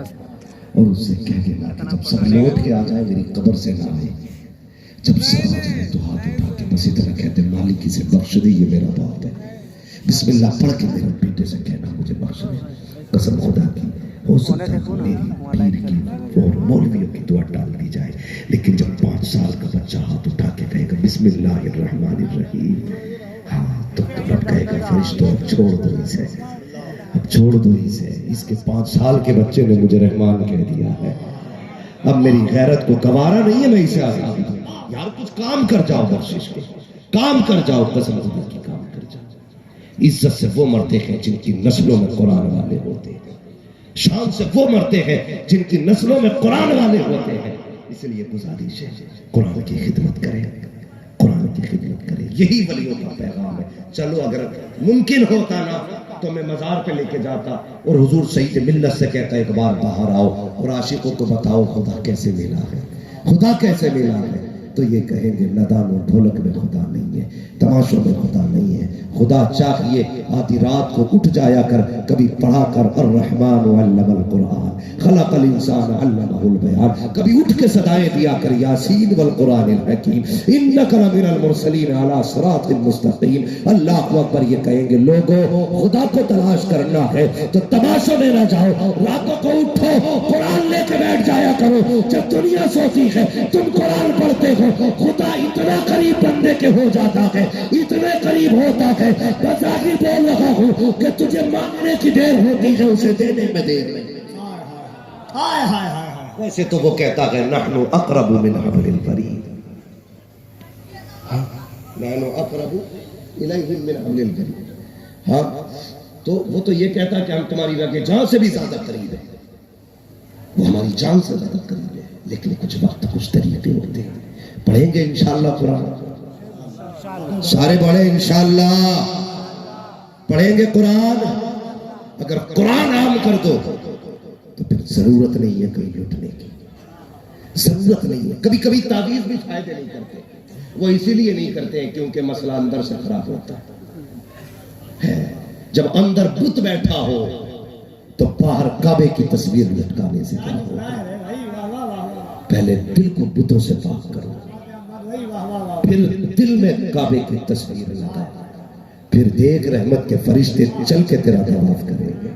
اور اس سے کہہ دینا کہ جب سب لوٹ کے آ جائے میری قبر سے نہ آئے، جب سب آ جائے تو ہاتھ اٹھا کے بس اتنا کہتے مالک اسے بخش دے، یہ میرا باپ ہے، بسم اللہ پڑھ کے میرے بیٹے سے کہنا مجھے بخش دے، قسم خدا کی ہو سکتا ہے میری پیر کی اور مولویوں کی دعا ڈال دی جائے، لیکن جب 5 سال کا بچہ ہاتھ اٹھا کے کہے گا بسم اللہ الرحمن الرحیم، ہاں تو رب کہے گا فرشتوں اب چھوڑ دو اسے، اب چھوڑ دو اسے، اس کے 5 سال کے بچے نے مجھے رحمان کہہ دیا ہے، اب میری غیرت کو گوارا نہیں ہے میں اسے آزادی دوں، یار کچھ کام کر جاؤ، بخشش کے کام کر جاؤ، قسم خدا کی کام کر جاؤ۔ عزت سے وہ مرتے ہیں جن کی نسلوں میں قرآن والے ہوتے ہیں، شان سے وہ مرتے ہیں جن کی نسلوں میں قرآن والے ہوتے ہیں، اس لیے گزارش ہے قرآن کی خدمت کریں، قرآن کی خدمت کریں، یہی ولیوں کا پیغام ہے۔ چلو اگر ممکن ہوتا نا تو میں مزار پہ لے کے جاتا اور حضور سید ملت سے کہتا ایک بار باہر آؤ اور عاشقوں کو بتاؤ خدا کیسے ملا ہے، خدا کیسے ملا ہے، تو یہ کہیں گے ندان و ڈھولک میں خدا نہیں ہے، تماشوں میں خدا نہیں ہے، خدا چاہیے آدھی رات کو اٹھ جایا کر، کبھی پڑھا کر الرحمن علم القرآن خلق الانسان علمہ البیان، کبھی اٹھ کے صدائیں دیا کر یاسین والقرآن الحکیم انک لمن المرسلین علی صراط مستقیم۔ اللہ اکبر، یہ کہیں گے لوگوں خدا کو تلاش کرنا ہے تو تماشوں میں نہ جاؤ، راتوں کو اٹھو قرآن لے کے بیٹھ جایا کرو، جب دنیا سوتی ہے تم قرآن پڑھتے ہو، خدا اتنا قریب بندے کے ہو جاتا ہے، اتنے قریب ہوتا ہے، بظاہر بول رہا ہوں کہ تجھے مانگنے کی دیر ہوتی ہے اسے دینے میں دیر نہیں۔ ویسے تو وہ کہتا ہے نحن اقرب من حبل الورید، نحن اقرب الیہم من حبل الورید، ہاں تو وہ تو یہ کہتا ہے کہ ہم تمہاری راہ کے جان سے بھی زیادہ قریب ہیں، وہ ہماری جان سے زیادہ قریب ہے، لیکن کچھ وقت کچھ طریقے ہوتے ہیں۔ پڑھیں گے انشاءاللہ قرآن، سارے پڑھیں انشاءاللہ، پڑھیں گے قرآن۔ اگر قرآن عام کر دو تو پھر ضرورت نہیں ہے کہیں لٹنے کی، ضرورت نہیں ہے۔ کبھی کبھی تعویذ بھی فائدے نہیں کرتے، وہ اسی لیے نہیں کرتے ہیں کیونکہ مسئلہ اندر سے خراب ہوتا ہے۔ جب اندر بت بیٹھا ہو تو باہر کعبے کی تصویر لٹکانے سے کیا ہوگا؟ پہلے دل کو بتوں سے پاک کرو، پھر دل میں کعبے کی تصویر لگا، پھر دیکھ رحمت کے فرشتے چل کے تیرا طواف کریں گے۔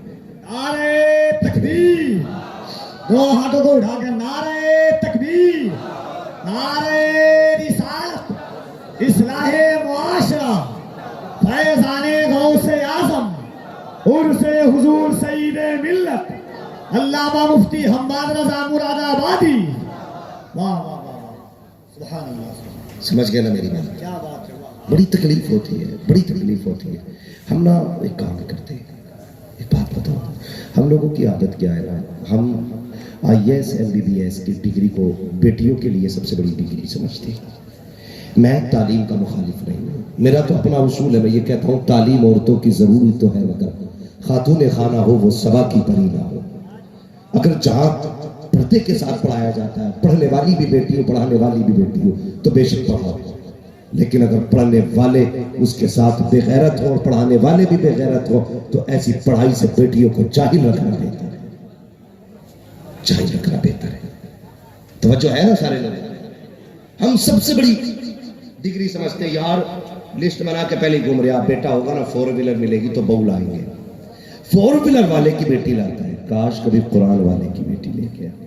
نعرے تکبیر، دو ہاتھوں کو اٹھا کے نعرے تکبیر، نعرے رسالت، اصلاح معاشرہ، فیضان غوث اعظم، عرس حضور سید ملت علامہ مفتی حماد رضا مراد آبادی۔ واہ واہ واہ، سبحان اللہ، سمجھ گئے نا میری بات؟ کیا بات ہے، بڑی تکلیف ہوتی ہے، بڑی تکلیف ہوتی ہے۔ ہم نا ایک کام کرتے ہیں، ایک بات بتاؤ، ہم لوگوں کی عادت کیا ہے نا، ہم IAS MBBS کی ڈگری کو بیٹیوں کے لیے سب سے بڑی ڈگری سمجھتے ہیں۔ میں تعلیم کا مخالف نہیں ہوں، میرا تو اپنا اصول ہے، میں یہ کہتا ہوں تعلیم عورتوں کی ضروری تو ہے مگر خاتون خانہ ہو وہ صبا کی پری نہ ہو۔ اگر جہاں پردے کے ساتھ پڑھایا جاتا ہے، پڑھنے والی بھی بیٹی ہو پڑھانے والی بھی بیٹی ہو تو بے شک پڑھاؤ، لیکن اگر پڑھنے والے اس کے ساتھ بے غیرت ہو اور پڑھانے والے بھی بے غیرت ہو تو ایسی پڑھائی سے بیٹیوں کو جاہل رکھنا بہتر ہے، جاہل رکھنا بہتر ہے۔ توجہ ہے نا سارے لوگ؟ ہم سب سے بڑی ڈگری سمجھتے ہیں، یار لسٹ بنا کے پہلے گھوم رہے، آپ بیٹا ہوگا نا 4 ویلر ملے گی تو بہو لائیں گے، 4 ویلر والے کی بیٹی لاتا ہے، کاش کبھی قرآن والے کی بیٹی لے کے آئے۔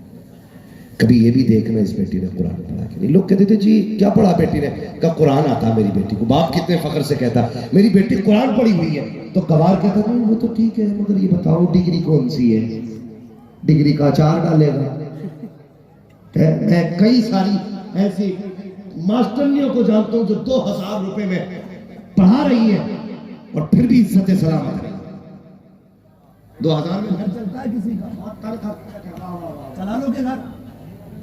کبھی یہ بھی دیکھنا اس بیٹی نے قرآن پڑھا کہ نہیں۔ لوگ کہتے تھے جی کیا پڑھا بیٹی نے؟ کہا قرآن آتا میری بیٹی کو۔ باپ کتنے فخر سے کہتا میری بیٹی قرآن پڑھی ہوئی ہے، تو گوار کہتا تھا وہ تو ٹھیک ہے مگر یہ بتاؤ ڈگری کون سی ہے؟ ڈگری کا اچار ڈالے گا؟ میں کئی ساری ایسی ماسٹرنیوں کو جانتا ہوں جو 2000 روپے میں پڑھا رہی ہے اور پھر بھی عزت سلامت ہے۔ 2000 میں گھر چلتا ہے کسی کا؟ چلا لو گے گھر؟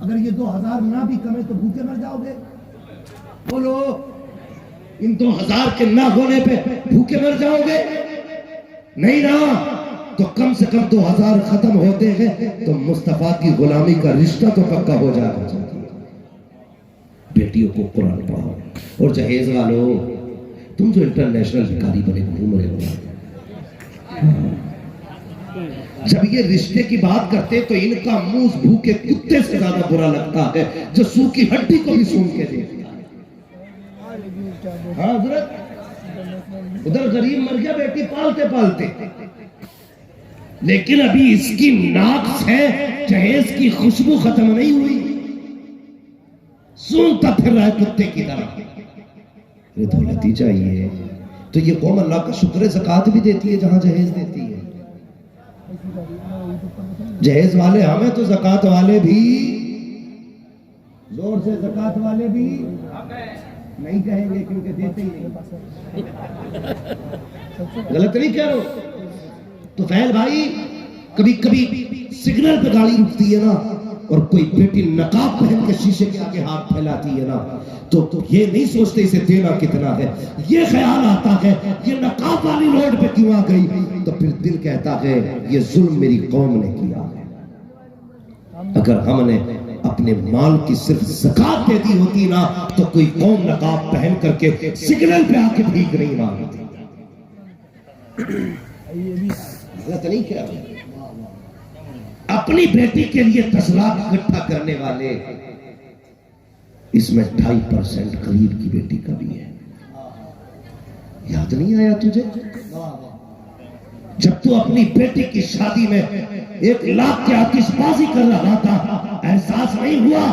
اگر یہ 2000 نہ بھی کمے تو بھوکے مر جاؤ گے؟ بولو، ان 2000 کے نہ ہونے پہ بھوکے مر جاؤ گے؟ نہیں نا، تو کم سے کم 2000 ختم ہوتے ہیں تو مصطفیٰ کی غلامی کا رشتہ تو پکا ہو جانا چاہیے۔ بیٹیوں کو قرآن پڑھاؤ، اور جہیز والو تم جو انٹرنیشنل بھکاری بنے گھوم رہے ہو، جب یہ رشتے کی بات کرتے تو ان کا منہ اس بھوکے کتے سے زیادہ برا لگتا ہے جو سو کی ہڈی کو بھی سون کے دیکھتا ہے. ہاں حضرت ادھر غریب مر گیا بیٹی پالتے پالتے، لیکن ابھی اس کی ناک سے جہیز کی خوشبو ختم نہیں ہوئی، سونتا پھر رہا ہے کتے کی طرح. یہ دولتی چاہیے تو یہ قوم اللہ کا شکر زکات بھی دیتی ہے جہاں جہیز دیتی ہے. جہیز والے ہمیں تو زکات والے بھی زور سے زکات والے بھی نہیں کہیں گے کیونکہ دیتے ہی نہیں. غلط نہیں کہہ رہا ہوں. تو فیل بھائی کبھی کبھی سگنل پہ گاڑی رکتی ہے نا اور کوئی بیٹی نقاب پہن کے شیشے کے آگے ہاتھ پھیلاتی ہے نا تو یہ نہیں سوچتے اسے دینا کتنا ہے، یہ خیال آتا ہے یہ نقاب والی روڈ پہ کیوں آ گئی، تو پھر دل کہتا ہے یہ ظلم میری قوم نے کیا ہے. اگر ہم نے اپنے مال کی صرف زکات دے دی ہوتی نا تو کوئی قوم نقاب پہن کر کے سگنل پہ آ کے بھیک نہیں مانگتی. غلط نہیں کیا. اپنی بیٹی کے لیے 10 لاکھ اکٹھا کرنے والے، اس میں 2.5% غریب کی بیٹی کا بھی ہے. یاد نہیں آیا تجھے جب تو اپنی بیٹی کی شادی میں 1 لاکھ کی آتش بازی کر رہا تھا، احساس نہیں ہوا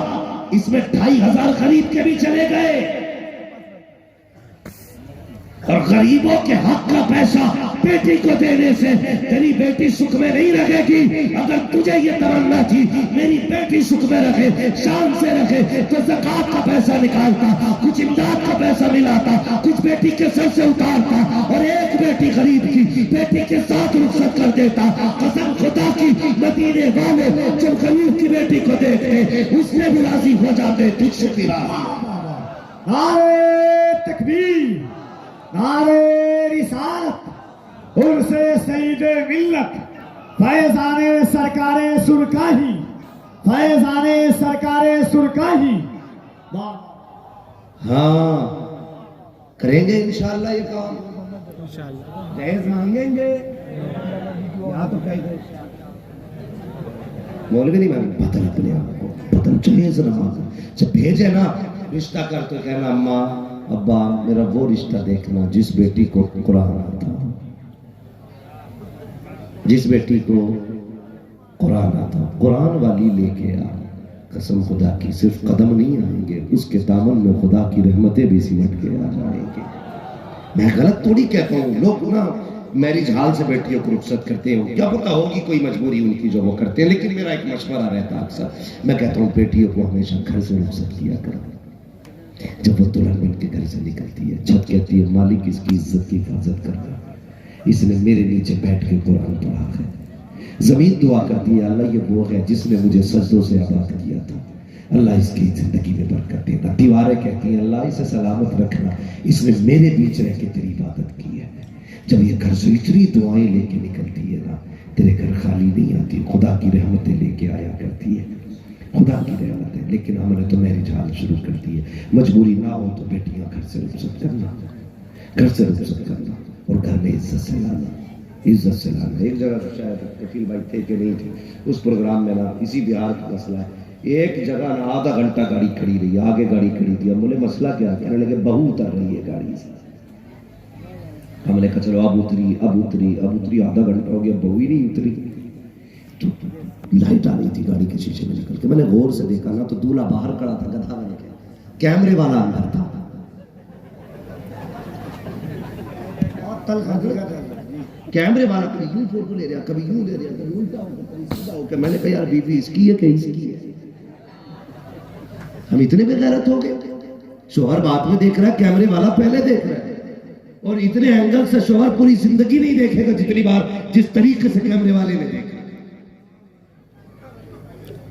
اس میں 2,500 غریب کے بھی چلے گئے. اور غریبوں کے حق کا پیسہ بیٹی کو دینے سے تیری بیٹی سکھ میں نہیں رہے گی. اگر تجھے یہ تمنا تھی میری بیٹی سکھ میں رکھے، شان سے رکھے، تو زکات کا پیسہ نکالتا، کچھ امداد کا پیسہ ملاتا، کچھ بیٹی کے سر سے اتارتا اور ایک بیٹی غریب کی بیٹی کے ساتھ رخصت کر دیتا. قسم خدا کی مدینے والے جب غریب کی بیٹی کو دیکھتے اس سے بھی راضی ہو جاتے. تجھ سے بھی راضی. نعرے تکبیر، نعرے رسالت، ان سے سید ملت فیضان سرکار سرکاہی، فیضان سرکار سرکاہی. ہاں کریں گے انشاءاللہ یہ کام. جہیز مانگیں گے یا تو کہیں گے مولوی نہیں مانگے، بدل اپنے آپ کو بدل. جہیز نہ مانگا، جب بھیجے نا رشتہ کر تو کہنا اماں ابا میرا وہ رشتہ دیکھنا جس بیٹی کو قرآن آتا، جس بیٹی کو قرآن آتا، قرآن والی لے کے آ. قسم خدا کی صرف قدم نہیں آئیں گے، اس کے دامن میں خدا کی رحمتیں بھی سمٹ کے آ جائیں گے. میں غلط تھوڑی کہتا ہوں، لوگ نا میرج ہال سے بیٹیوں کو رخصت کرتے ہیں، کیا پتہ ہوگی کوئی مجبوری ان کی جو وہ کرتے ہیں، لیکن میرا ایک مشورہ رہتا ہے اکثر، میں کہتا ہوں بیٹیوں کو ہمیشہ گھر سے رخصت کیا کرو. جب وہ دلہن بن کے گھر سے نکلتی ہے، چھت کہتی ہے مالک اس کی عزت کی حفاظت کرتا، اس نے میرے نیچے بیٹھ کے قرآن پڑھا ہے. زمین دعا کرتی ہے اللہ یہ وہ ہے جس نے مجھے سجدوں سے آباد کیا تھا، اللہ اس کی زندگی میں برکت دینا. دیواریں کہتی ہیں اللہ اسے سلامت رکھنا، اس نے میرے بیچ رہ کے تیری عبادت کی ہے. جب یہ گھر سے اتنی دعائیں لے کے نکلتی ہے نا، تیرے گھر خالی نہیں آتی، خدا کی رحمتیں لے کے آیا کرتی ہے، خدا کی رحمت ہے. لیکن ہم نے تو میری جال شروع کر دی ہے. مجبوری نہ ہو تو بیٹیاں گھر سے رخصت کرنا، گھر سے رخصت کرنا اور گھر میں عزت سے لانا، عزت سے لانا. ایک جگہ تو شاید کفیل بھائی تھے کہ نہیں تھے اس پروگرام میں نا، اسی بہار کا مسئلہ ہے. ایک جگہ نا آدھا گھنٹہ گاڑی کھڑی رہی، آگے گاڑی کھڑی تھی. ہم بولے مسئلہ کیا؟ کہنے لگے بہو اتر رہی ہے گاڑی سے. ہم نے کہا چلو اب اتری آدھا گھنٹہ ہو گیا بہو ہی نہیں اتری. تو لائٹ آ رہی تھی گاڑی کے شیشے میں نکل کے، میں نے غور سے دیکھا نا تو دولہا باہر کھڑا تھا، گدھا میں نے کہا کیمرے والا اندر تھا. کیمرے والا کبھی یوں فوٹو لے رہا، کبھی یوں لے رہا، کبھی الٹا ہو کے کبھی سیدھا ہو کے. میں نے کہا یار بیوی اس کی ہے کہ اس کی ہے؟ ہم اتنے بے غیرت ہو گئے. شوہر بعد میں دیکھ رہا ہے، کیمرے والا پہلے دیکھ رہا ہے، اور اتنے اینگل سے شوہر پوری زندگی نہیں دیکھے گا جتنی بار جس طریقے سے کیمرے والے نے دیکھا.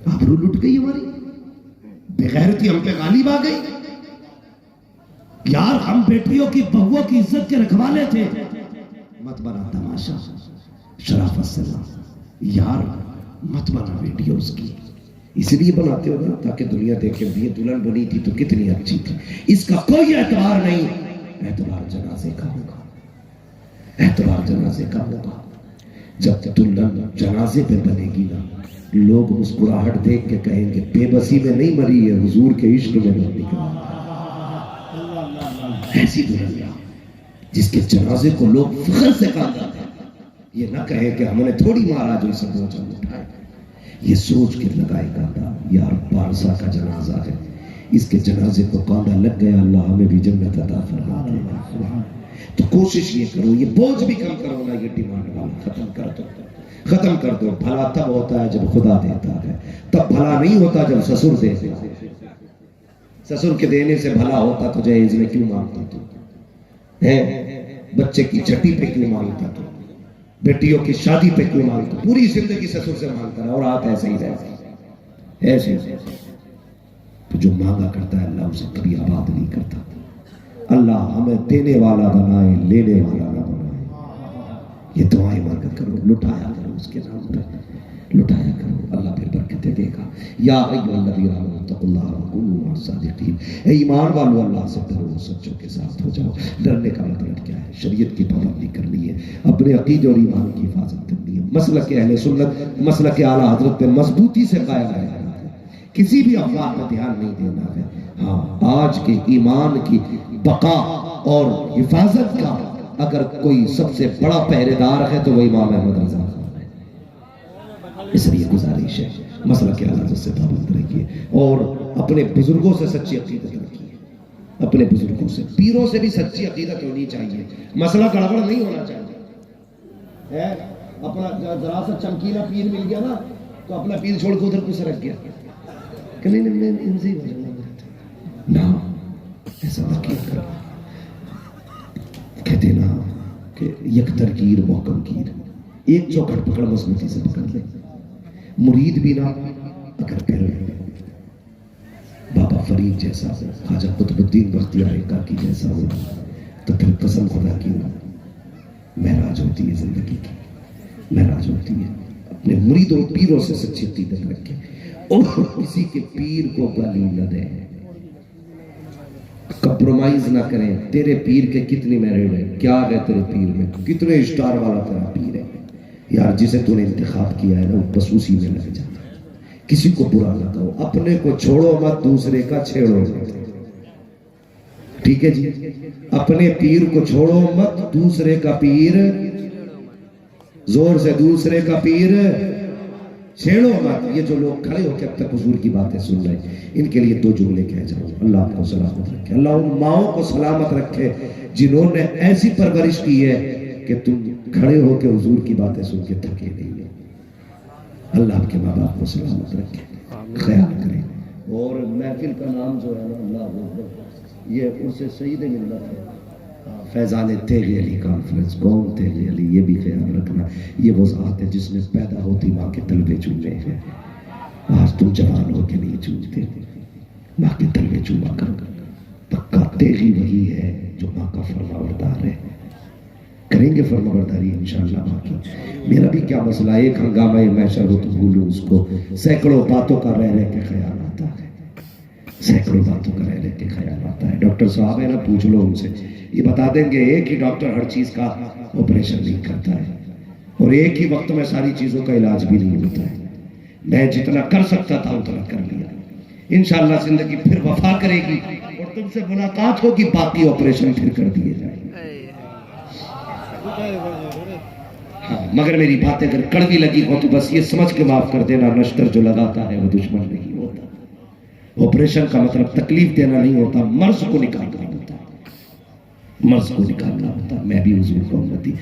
آبرو لٹ گئی ہماری، بے غیرتی ہم پہ غالب آ گئی. یار ہم بیٹیوں کی بہووں کی عزت کے رکھوالے تھے. مت بنا تماشا، شرافت سے یار مت بنا ویڈیو اس کی. اس لیے بناتے ہو نا تاکہ دنیا دیکھے یہ دلہن بنی تھی تو کتنی اچھی تھی. اس کا کوئی اعتبار نہیں، اعتبار جنازے کا ہوگا، اعتبار جنازے کا ہوگا. جب دلہن جنازے پہ بنے گی نا، لوگ مسکراہٹ دیکھ کے کہیں گے بے بسی میں نہیں مری ہے، حضور کے عشق میں نہیں نکلا۔ ایسی دلہن جس کے جنازے کو لوگ فخر سے کاندھا دیں، یہ نہ کہے کہ ہم نے تھوڑی مارا جو اسے بوجھ اٹھائے، یہ سوچ کے لگائے کاندھا یار پارسا کا جنازہ ہے، اس کے جنازے کو کاندھا لگ گیا، اللہ ہمیں بھی جنت عطا فرما دے۔ تو کوشش یہ کرو، یہ بوجھ بھی کم کرو نا، یہ ڈیمانڈ والا ختم کر دو۔ بھلا تب ہوتا ہے جب خدا دیتا ہے، تب بھلا نہیں ہوتا جب سسر دیتا ہے۔ سسر کے دینے سے بھلا ہوتا تو جہیز میں کیوں مانگتا تو؟ بچے کی چھٹی پہ کیوں مانگتا تو؟ بیٹیوں کی شادی پہ کیوں مانگتا؟ پوری زندگی سسر سے مانگتا رہا اور آپ ایسے ہی رہتے ایسے۔ تو جو مانگا کرتا ہے اللہ اسے کبھی آباد نہیں کرتا۔ اللہ ہمیں دینے والا بنائے، لینے والا نہ بنائے۔ یہ دعائیں مانگا کرو، لٹایا کرو اس کے نام پہ، لٹایا کرو، اللہ پھر برکتیں دے گا۔ یا ایھا الذین آمنوا اتقوا اللہ وکونوا مع الصادقین، اے ایمان والو اللہ سے ڈرو، سچوں کے ساتھ ہو جاؤ۔ ڈرنے کا مطلب کیا ہے؟ شریعت کی پابندی کرنی ہے، اپنے عقیدے اور ایمان کی حفاظت کرنی ہے، مسلک اہل سنت، مسلک اعلیٰ حضرت پہ مضبوطی سے قائم رہنا ہے، کسی بھی افواہ پہ دھیان نہیں دینا ہے۔ ہاں، آج کے ایمان کی بقا اور حفاظت کا اگر کوئی سب سے بڑا پہرے دار ہے تو وہ امام احمد رضا خان ہے۔ اس لیے گزارش ہے مسئلہ کے اعلیٰ سے پابند رہیے اور اپنے بزرگوں سے سچی عقیدت رکھیے، اپنے بزرگوں سے، پیروں سے بھی سچی عقیدت ہونی چاہیے، مسئلہ گڑبڑ نہیں ہونا چاہیے۔ اپنا ذرا سا چمکیلا پیر مل گیا نا تو اپنا پیر چھوڑ کے ادھر کچھ رکھ گیا کہ نہیں ان سے نہ، ایسا نہ کیا۔ کہتے نا کہ یک ترگیر محکم گیر، ایک چوکھٹ پکڑ مضبوطی سے پکڑ لے، مرید بھی نہ اگر پھر بابا فرید جیسا ہو، خواجہ قطب الدین بختیار کاکی جیسا ہو تو پھر قسم خدا کی معراج ہوتی ہے، زندگی کی معراج ہوتی ہے۔ اپنے مریدوں پیروں سے سچی عقیدت رکھے اور کسی کے پیر کو گالی نہ دیں، کمپرومائز نہ کریں۔ تیرے پیر کے کتنی میرڈ ہے، کیا ہے تیرے پیر میں، کتنے اسٹار والا تیرا پیر ہے، یار جسے تو نے انتخاب کیا ہے نا بس اسی میں لگ جاتا۔ کسی کو برا نہ کہو، اپنے کو چھوڑو مت، دوسرے کا چھیڑو مت، ٹھیک ہے جی؟ اپنے پیر کو چھوڑو مت، دوسرے کا پیر، زور سے دوسرے کا پیر چھیڑو مت۔ یہ جو لوگ کھڑے ہو کے اب تک حضور کی باتیں سن رہے ہیں، ان کے لیے دو جملے کہہ جاؤ، اللہ آپ کو سلامت رکھے، اللہ ان ماؤں کو سلامت رکھے جنہوں نے ایسی پرورش کی ہے کہ تم کھڑے ہو کے حضور کی باتیں سن کے تھکے نہیں ہیں۔ اللہ آپ کے ماں باپ کو سلامت رکھے، خیال کریں۔ اور محفل کا نام جو ہے نا اللہ اکبر، یہ اس سے شہید ملت ہے، فیضان تیغی علی کانفرنس، کون تیغی علی، یہ بھی خیال رکھنا، یہ وہ ذات ہے جس نے پیدا ہوتی ماں کے تلوے چومے ہیں۔ آج تم جوان ہو کے نہیں چومتے، ماں کے تلوے چوما کرو، پکا تیغی وہی ہے جو ماں کا فرمانبردار ہے۔ کریں گے فرمانبرداری انشاءاللہ ماں کی۔ میرا بھی کیا مسئلہ، ایک ہنگامہ محشر ہو تو بھولوں اس کو، سینکڑوں باتوں کا رہ رہ کے خیال آتا ہے، سینکڑوں باتوں کا رہ رہ کے خیال آتا ہے۔ ڈاکٹر صاحب ہے نا، پوچھ لو ان سے، یہ بتا دیں گے ایک ہی ڈاکٹر ہر چیز کا آپریشن نہیں کرتا ہے اور ایک ہی وقت میں ساری چیزوں کا علاج بھی نہیں ہوتا ہے۔ میں جتنا کر سکتا تھا اتنا کر لیا، انشاءاللہ زندگی پھر وفا کرے گی اور تم سے ملاقات ہوگی، باقی آپریشن پھر کر دیے جائیں گے۔ ہاں، مگر میری باتیں اگر کڑوی لگی ہو تو بس یہ سمجھ کے معاف کر دینا، نشتر جو لگاتا ہے وہ دشمن نہیں ہوتا۔ آپریشن کا مطلب تکلیف دینا نہیں ہوتا، مرض کو نکالنا ہوتا ہے، مرض کو نکالنا ہوتا ہے۔ میں بھی حضور کا امتی،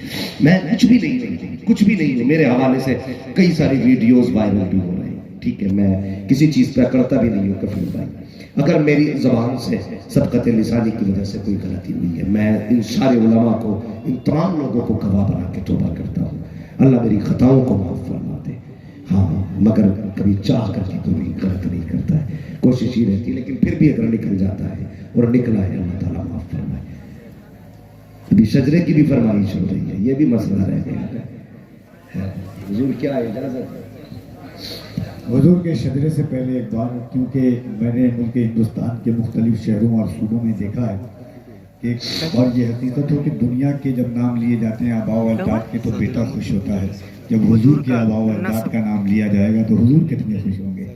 میں کچھ بھی نہیں ہوں، میرے حوالے سے کئی ساری ویڈیوز وائرل بھی ہو رہے ہیں، ٹھیک ہے؟ میں کسی چیز پہ کرتا بھی نہیں ہوں کفیل بھائی۔ اگر میری زبان سے سبقت لسانی کی وجہ سے کوئی غلطی ہوئی ہے، میں ان سارے علماء کو، ان تمام لوگوں کو گواہ بنا کے توبہ کرتا ہوں، اللہ میری خطاؤں کو معاف فرما دے۔ ہاں، مگر کبھی چاہ کر کے کوئی غلط نہیں کرتا ہے، کوشش ہی رہتی ہے، لیکن پھر بھی اگر نکل جاتا ہے اور نکلا ہے، اللہ تعالیٰ معاف فرمائے۔ ابھی شجرے کی بھی فرمائش ہو رہی ہے، یہ بھی مسئلہ رہ گیا ہے۔ حضور کیا اجازت ہے؟ حضور کے شجرے سے پہلے ایک بار، کیونکہ میں نے ملک ہندوستان کے مختلف شہروں اور صوبوں میں دیکھا ہے کہ اور یہ حقیقت ہو کہ دنیا کے جب نام لیے جاتے ہیں آباء و اجداد کے تو بیٹا خوش ہوتا ہے، جب حضور کے آباء و اجداد کا نام لیا جائے گا تو حضور کتنے خوش ہوں گے.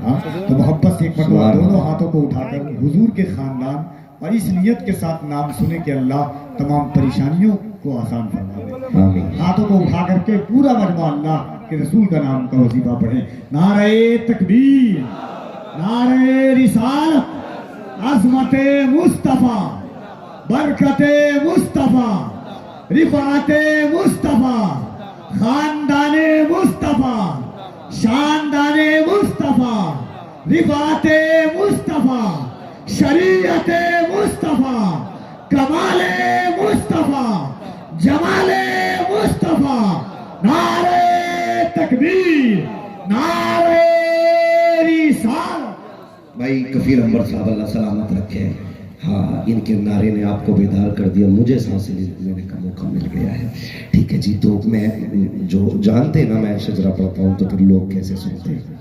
ہاں تو محبت سے ایک مرتبہ دونوں ہاتھوں کو اٹھا کر حضور کے خاندان اور اس نیت کے ساتھ نام سنے کہ اللہ تمام پریشانیوں کو آسان فرما دے. ہاتھوں کو اٹھا کر کے پورا مجموعہ اللہ کے رسول کا نام کا وظیفہ پڑھیں. نعرہ تکبیر، نعرہ رسالت، عظمت مصطفیٰ، برکت مصطفیٰ، رفعت مصطفیٰ، خاندان مصطفیٰ، شاندان مصطفیٰ، رفعت مصطفیٰ، شریعت مصطفیٰ، کمال مصطفیٰ، جمال مصطفیٰ. نعرہ تکبیر، نعرہ رسالت. بھائی کفیل انور صاحب اللہ سلامت رکھے. ہاں ان کے نعرے نے آپ کو بیدار کر دیا، مجھے سانسیں لینے کا موقع مل گیا ہے. ٹھیک ہے جی، تو میں جو جانتے نا میں شجرہ پڑھتا ہوں تو پھر لوگ کیسے سنتے ہیں؟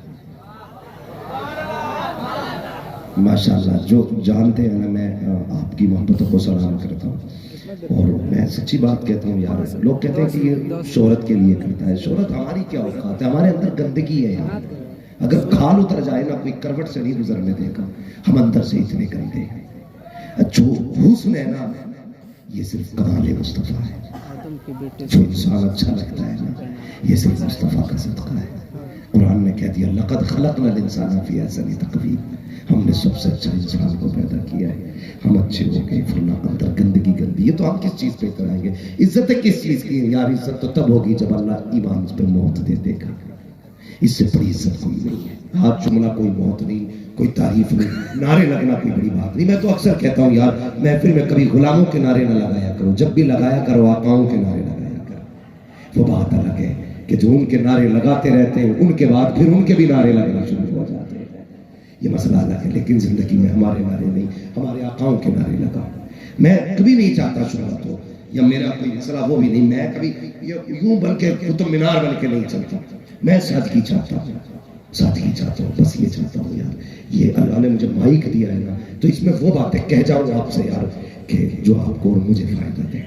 ماشاءاللہ جو جانتے ہیں نا، میں آپ کی محبتوں کو سلام کرتا ہوں اور میں سچی بات کہتا ہوں یار. لوگ کہتے ہیں کہ یہ شہرت کے لیے کرتا ہے. شہرت ہماری کیا اوقات ہے؟ ہمارے اندر گندگی ہے یار. اگر کھال اتر جائے نا کوئی کروٹ سے نہیں گزرنے دے گا. ہم اندر سے اتنے گندے ہیں. جو حسن ہے نا یہ صرف کمال مصطفیٰ ہے. جو انسان اچھا لگتا ہے نا یہ صرف مصطفیٰ کا صدقہ ہے. قرآن نے کہہ دیا لقد خلقنا الانسان فی احسن تقویم. ہم نے سب سے اچھا انسان کو پیدا کیا ہے. ہم اچھے ہو گئے فرنا اندر گندگی گندی. یہ تو ہم کس چیز پہ کرائیں گے؟ عزت کس چیز کی ہے یار؟ عزت تو تب ہوگی جب اللہ ایمان پہ موت دے دے گا. اس سے بڑی عزت کوئی نہیں ہے. ہاتھ چومنا کوئی موت نہیں، کوئی تعریف نہیں، نعرے لگنا کوئی بڑی بات نہیں. میں تو اکثر کہتا ہوں یار محفل میں کبھی غلاموں کے نعرے نہ لگایا کرو، جب بھی لگایا کرو آقاؤں کے نعرے لگایا کرو. وہ بات الگ ہے کہ جو ان کے نعرے لگاتے رہتے ہیں ان کے بعد پھر ان کے بھی نعرے لگنا شروع ہو جاتے ہیں. یہ مسئلہ الگ ہے. لیکن زندگی میں ہمارے نعرے نہیں، ہمارے آقاؤں کے نعرے لگاؤ. میں کبھی نہیں چاہتا شہرت ہو یا میرا کوئی مسئلہ وہ بھی نہیں. میں کبھی یوں بن کے قطب مینار بن کے نہیں چلتا. میں سادگی چاہتا ہوں، سادگی چاہتا ہوں. بس یہ چاہتا ہوں یار یہ اللہ نے مجھے مائک دیا ہے نا تو اس میں وہ باتیں کہہ جاؤں آپ سے یار کہ جو آپ کو اور مجھے فائدہ دے.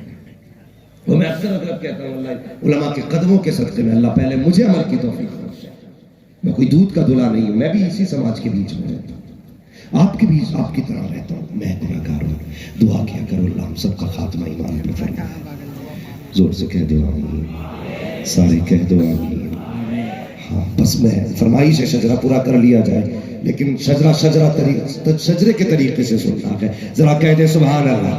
وہ میں اکثر کہتا ہوں اللہ علماء کے قدموں کے صدقے میں اللہ پہلے مجھے عمل کی توفیق بخشے. میں کوئی دودھ کا دلہا نہیں ہوں، میں بھی اسی سماج کے بیچ میں رہتا ہوں، آپ کے بیچ آپ کی طرح رہتا ہوں. میں گناہگار ہوں. دعا کیا کرو اللہ ہم سب کا خاتمہ ایمان پہ فرمائے. زور سے کہہ دو آمین. سارے کہہ دو آمین. ہاں بس میں فرمائش شجرہ پورا کر لیا جائے لیکن شجرے کے طریقے سے سننا ہے. ذرا کہہ دے سبحان اللہ.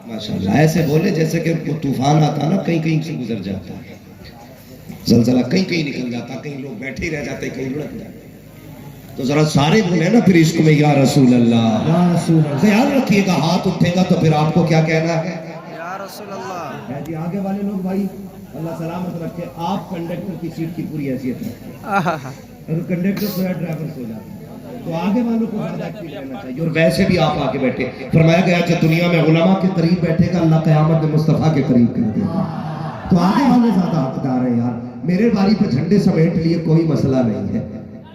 ماشاءاللہ ایسے بولے جیسے کہ وہ طوفان آتا نا کہیں کہیں سے گزر جاتا ہے، زلزلہ کہیں کہیں نکل جاتا، کہیں لوگ بیٹھے رہ جاتے، کہیں لڑک جاتے. تو ذرا سارے بولے نا پھر عشق میں یا رسول اللہ. خیال رکھیے گا ہاتھ اٹھے گا تو پھر آپ کو کیا کہنا ہے؟ یا رسول اللہ. جی آگے والے لوگ بھائی اللہ سلامت رکھے. آپ کنڈکٹر کی سیٹ کی پوری حیثیت رکھیں. اگر کنڈکٹر سویا ڈرائیور سو جاتا تو آگے والوں کو زیادہ ایکٹیو رہنا چاہیے. اور ویسے بھی آپ آگے بیٹھے. فرمایا گیا کہ دنیا میں علماء کے قریب بیٹھے گا اللہ قیامت میں مصطفیٰ کے قریب کر دے گا. تو آگے والے زیادہ حقدار ہیں یار. میرے باری پہ جھنڈے سمیٹ لیے کوئی مسئلہ نہیں ہے.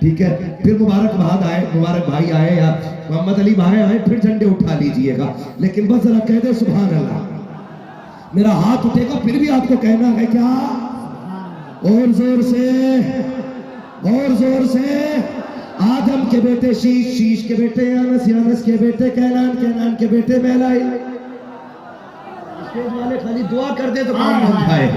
ٹھیک ہے پھر مبارک بھائی آئے یا محمد علی بھائی آئے پھر جھنڈے اٹھا لیجئے گا. لیکن بس ذرا کہہ دے سبحان اللہ. میرا ہاتھ اٹھے گا پھر بھی آپ کو کہنا ہے کیا؟ اور زور سے، اور زور سے. آدم کے بیٹے شیش، شیش کے بیٹے یانس، یانس کے بیٹے کینان، کینان کے بیٹے میلائی. اسٹیج والے خالی دعا کر دے تو کام ہو جائے.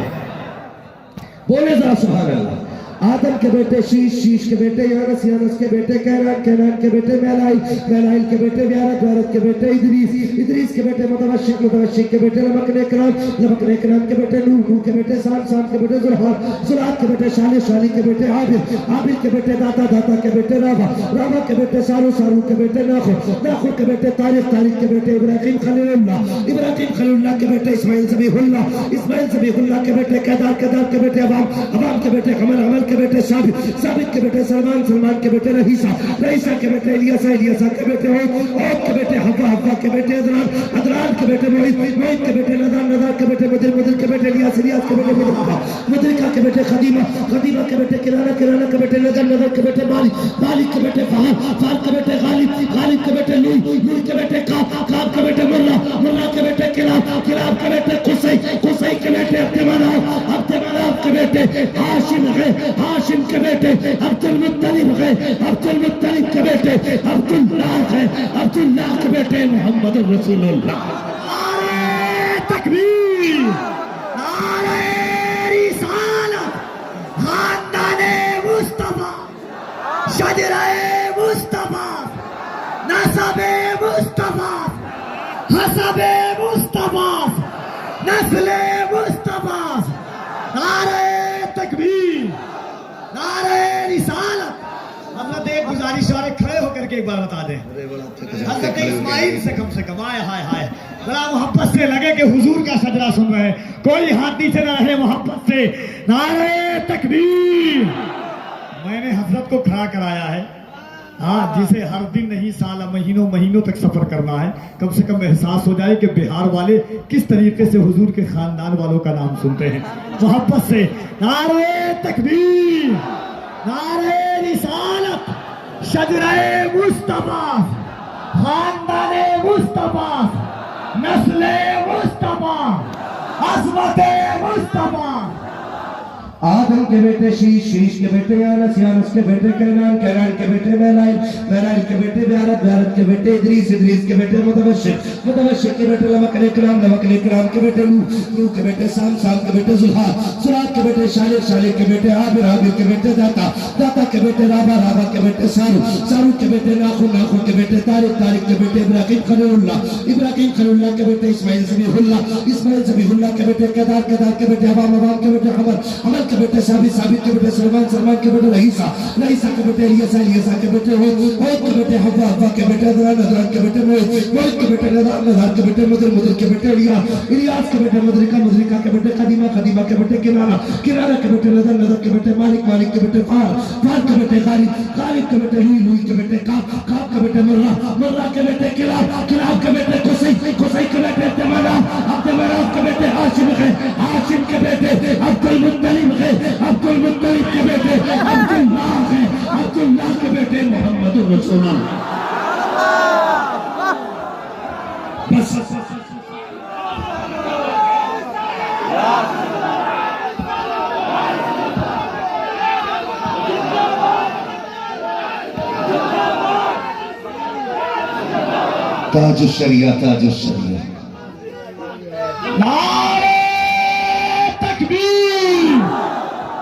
بولے ذرا سبحان اللہ. آدم کے بیٹے شیش، شیش کے بیٹے یانس، یانس کے بیٹے کینان، کینان کے بیٹے میلائی، میلائی کے بیٹے بیارت، بیارت کے بیٹے ادریس، ادریس کے بیٹے متوشق، متوشق کے بیٹے لمک نیکران، لمک نیکران کے بیٹے نوح، نوح کے بیٹے سام، سام کے بیٹے زلحار، زلحار کے بیٹے شالی، شالی کے بیٹے عابد، عابد کے بیٹے داتا، داتا کے بیٹے راوا، راوا کے بیٹے سارو، سارو کے بیٹے ناخر، ناخر کے بیٹے تاریخ، تاریخ کے بیٹے ابراہیم خلیل اللہ، ابراہیم خلیل اللہ کے بیٹے اسماعیل ذبیح اللہ، اسماعیل ذبیح اللہ کے بیٹے کیدار، کیدار کے بیٹے عوام، عوام کے بیٹے عمل، عمل کے بیٹے ثابت، ثابت کے بیٹے سلمان، سلمان کے بیٹے رئیسہ، رئیسہ کے بیٹے الیاسہ، الیاسہ کے بیٹے عود کے بیٹے حوا، حوا کے بیٹے عدنان، عدنان کے بیٹے معید، معید کے بیٹے نذار، نذار کے بیٹے مدر، مدر کے بیٹے الیاس، الیاس کے بیٹے مدرکہ، مدرکہ کے بیٹے خدیمہ، خدیمہ کے بیٹے کنانہ، کنانہ کے بیٹے نذر، نذر کے بیٹے مالک، مالک کے بیٹے فہد، فہد کے بیٹے غالب، غالب کے بیٹے نوح، نوح کے بیٹے کعب، کعب کے بیٹے مرہ، مرہ کے بیٹے کلاب، کلاب کے بیٹے قصی، قصی کے بیٹے عبد مناف، عبد مناف کے بیٹے ہاشم ہے، ہاشم کے بیٹے عبد المطلب ہے، عبد المطلب کے بیٹے عبد اللہ ہے، عبد اللہ کے بیٹے محمد رسول اللہ۔ نعرہ تکبیر، نعرہ رسالت، خاندان مصطفیٰ، شجرہ مصطفیٰ، نسب مصطفیٰ، حسب مصطفیٰ، نسل مصطفیٰ، نعرہ تکبیر، نعرہ رسالت۔ حضرت ایک گزارش اور کھڑے ہو کر کے ایک بار بتا دیں، حضرت اسماعیل سے کم آئے ہائے ہائے ذرا محبت سے لگے کہ حضور کا سجدہ سن رہے ہیں، کوئی ہاتھ نیچے نہ رہے محبت سے۔ نعرہ تکبیر۔ میں نے حضرت کو کھڑا کرایا ہے، ہاں جسے ہر دن نہیں سالہ مہینوں مہینوں تک سفر کرنا ہے، کم سے کم احساس ہو جائے کہ بہار والے کس طریقے سے حضور کے خاندان والوں کا نام سنتے ہیں محبت سے۔ نعرہ تکبیر، نعرہ رسالت، شجرہ مصطفیٰ، خاندان مصطفیٰ، نسل مصطفیٰ، عظمت مصطفیٰ۔ آدم کے بیٹے شیش، شیش کے بیٹے یانس، یانس کے بیٹے کینان، کینان کے بیٹے میلائل، میلائل کے بیٹے بیارت، بیارت کے بیٹے ادریس، ادریس کے بیٹے متوشق، متوشق کے بیٹے لمک اکرام، لمک اکرام کے بیٹے نوح، نوح کے بیٹے سام، سام کے بیٹے زلحاد، زلحاد کے بیٹے شالح، شالح کے بیٹے عابر، عابر کے بیٹے داتا، داتا کے بیٹے رابع، رابع کے بیٹے سارو، سارو کے بیٹے ناخن، ناخن کے بیٹے طارق، طارق کے بیٹے ابراہیم خلیل اللہ، ابراہیم خلیل اللہ کے بیٹے اسماعیل ذبیح اللہ، اسماعیل ذبیح اللہ کے بیٹے کیدار، کیدار کے بیٹے حبام، حبام کے بیٹے حمل، حمل کے بیٹے ثابت، ثابت کے بیٹے سلمان، سلمان کے بیٹے رئیسہ، رئیسہ کے بیٹے الیاسہ، الیاسہ کے بیٹے عود، عود کے بیٹے حوا، حوا کے بیٹے عدنان، عدنان کے بیٹے معید، معید کے بیٹے نذار، نذار کے بیٹے مدر، مدر کے بیٹے الیاس، الیاس کے بیٹے مدرکہ، مدرکہ کے بیٹے خدیمہ، خدیمہ کے بیٹے کنانہ، کنانہ کے بیٹے نذر، نذر کے بیٹے مالک، مالک کے بیٹے فہد، فہد کے بیٹے غالب، غالب کے بیٹے نوح، نوح کے بیٹے کعب، کعب کے بیٹے مرہ، مرہ کے بیٹے کلاب، کلاب کے بیٹے قصی، قصی کے بیٹے عبد مناف، عبد مناف کے بیٹے ہاشم ہے، ہاشم کے بیٹے عبد المطلب ہے، عبد المطلب کے بیٹے عبد اللہ ہے، عبد اللہ کے بیٹے محمد رسول اللہ۔ بس تاج الشریعہ، تاج الشریعہ۔ نعرہ تکبیر،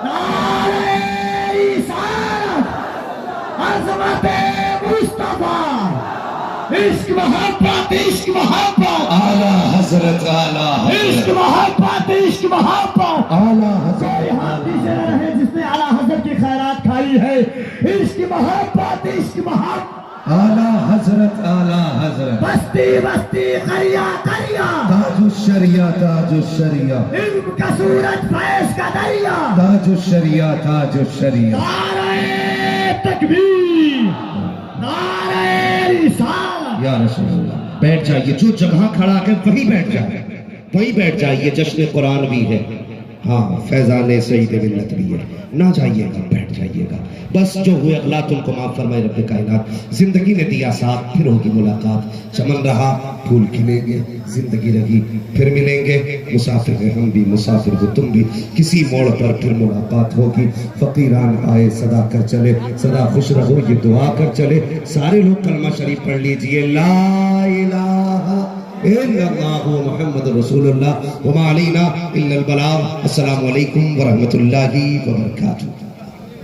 نعرہ رسالت، عظمت مصطفیٰ، عشق محبت، عشق محبت، اعلیٰ حضرت، اعلیٰ عشق حضرت، محبت، عشق محبت۔ اعلیٰ کوئی ہاتھ نیچے نہ رہے جس نے اعلیٰ حضرت کی خیرات کھائی ہے، عشق محبت، عشق محبت۔ اعلیٰ حضرت، اعلیٰ حضرت، بستی بستی، قریہ قریہ، تاج الشریعہ، تاج الشریعہ، علم کا سورج، فیض کا دریا۔ تاج الشریعہ، تاج الشریعہ۔ نعرہ تکبیر، نعرہ رسالت۔ یا رسول اللہ، بیٹھ جائیے، جو جگہ کھڑا ہے وہیں بیٹھ جائیے، وہیں بیٹھ جائیے، جشن قرآن بھی ہے، ہاں فیضان سعید ملت بھی ہے، نہ جائیے گا، بیٹھ جائیے گا، بس جو ہوئے اغلاط ان کو معاف فرمائے رب کائنات۔ زندگی نے دیا ساتھ، پھر ہوگی ملاقات، چمن رہا پھول کھلیں گے، زندگی رہی پھر ملیں گے، مسافر ہیں ہم بھی، مسافر ہو تم بھی، کسی موڑ پر پھر ملاقات ہوگی۔ فقیران آئے صدا کر چلے، صدا خوش رہو یہ دعا کر چلے۔ سارے لوگ کلمہ شریف پڑھ لیجئے، لا الہ الا اللہ محمد رسول اللہ وما علینا الا البلاغ۔ السلام علیکم ورحمۃ اللہ وبرکاتہ۔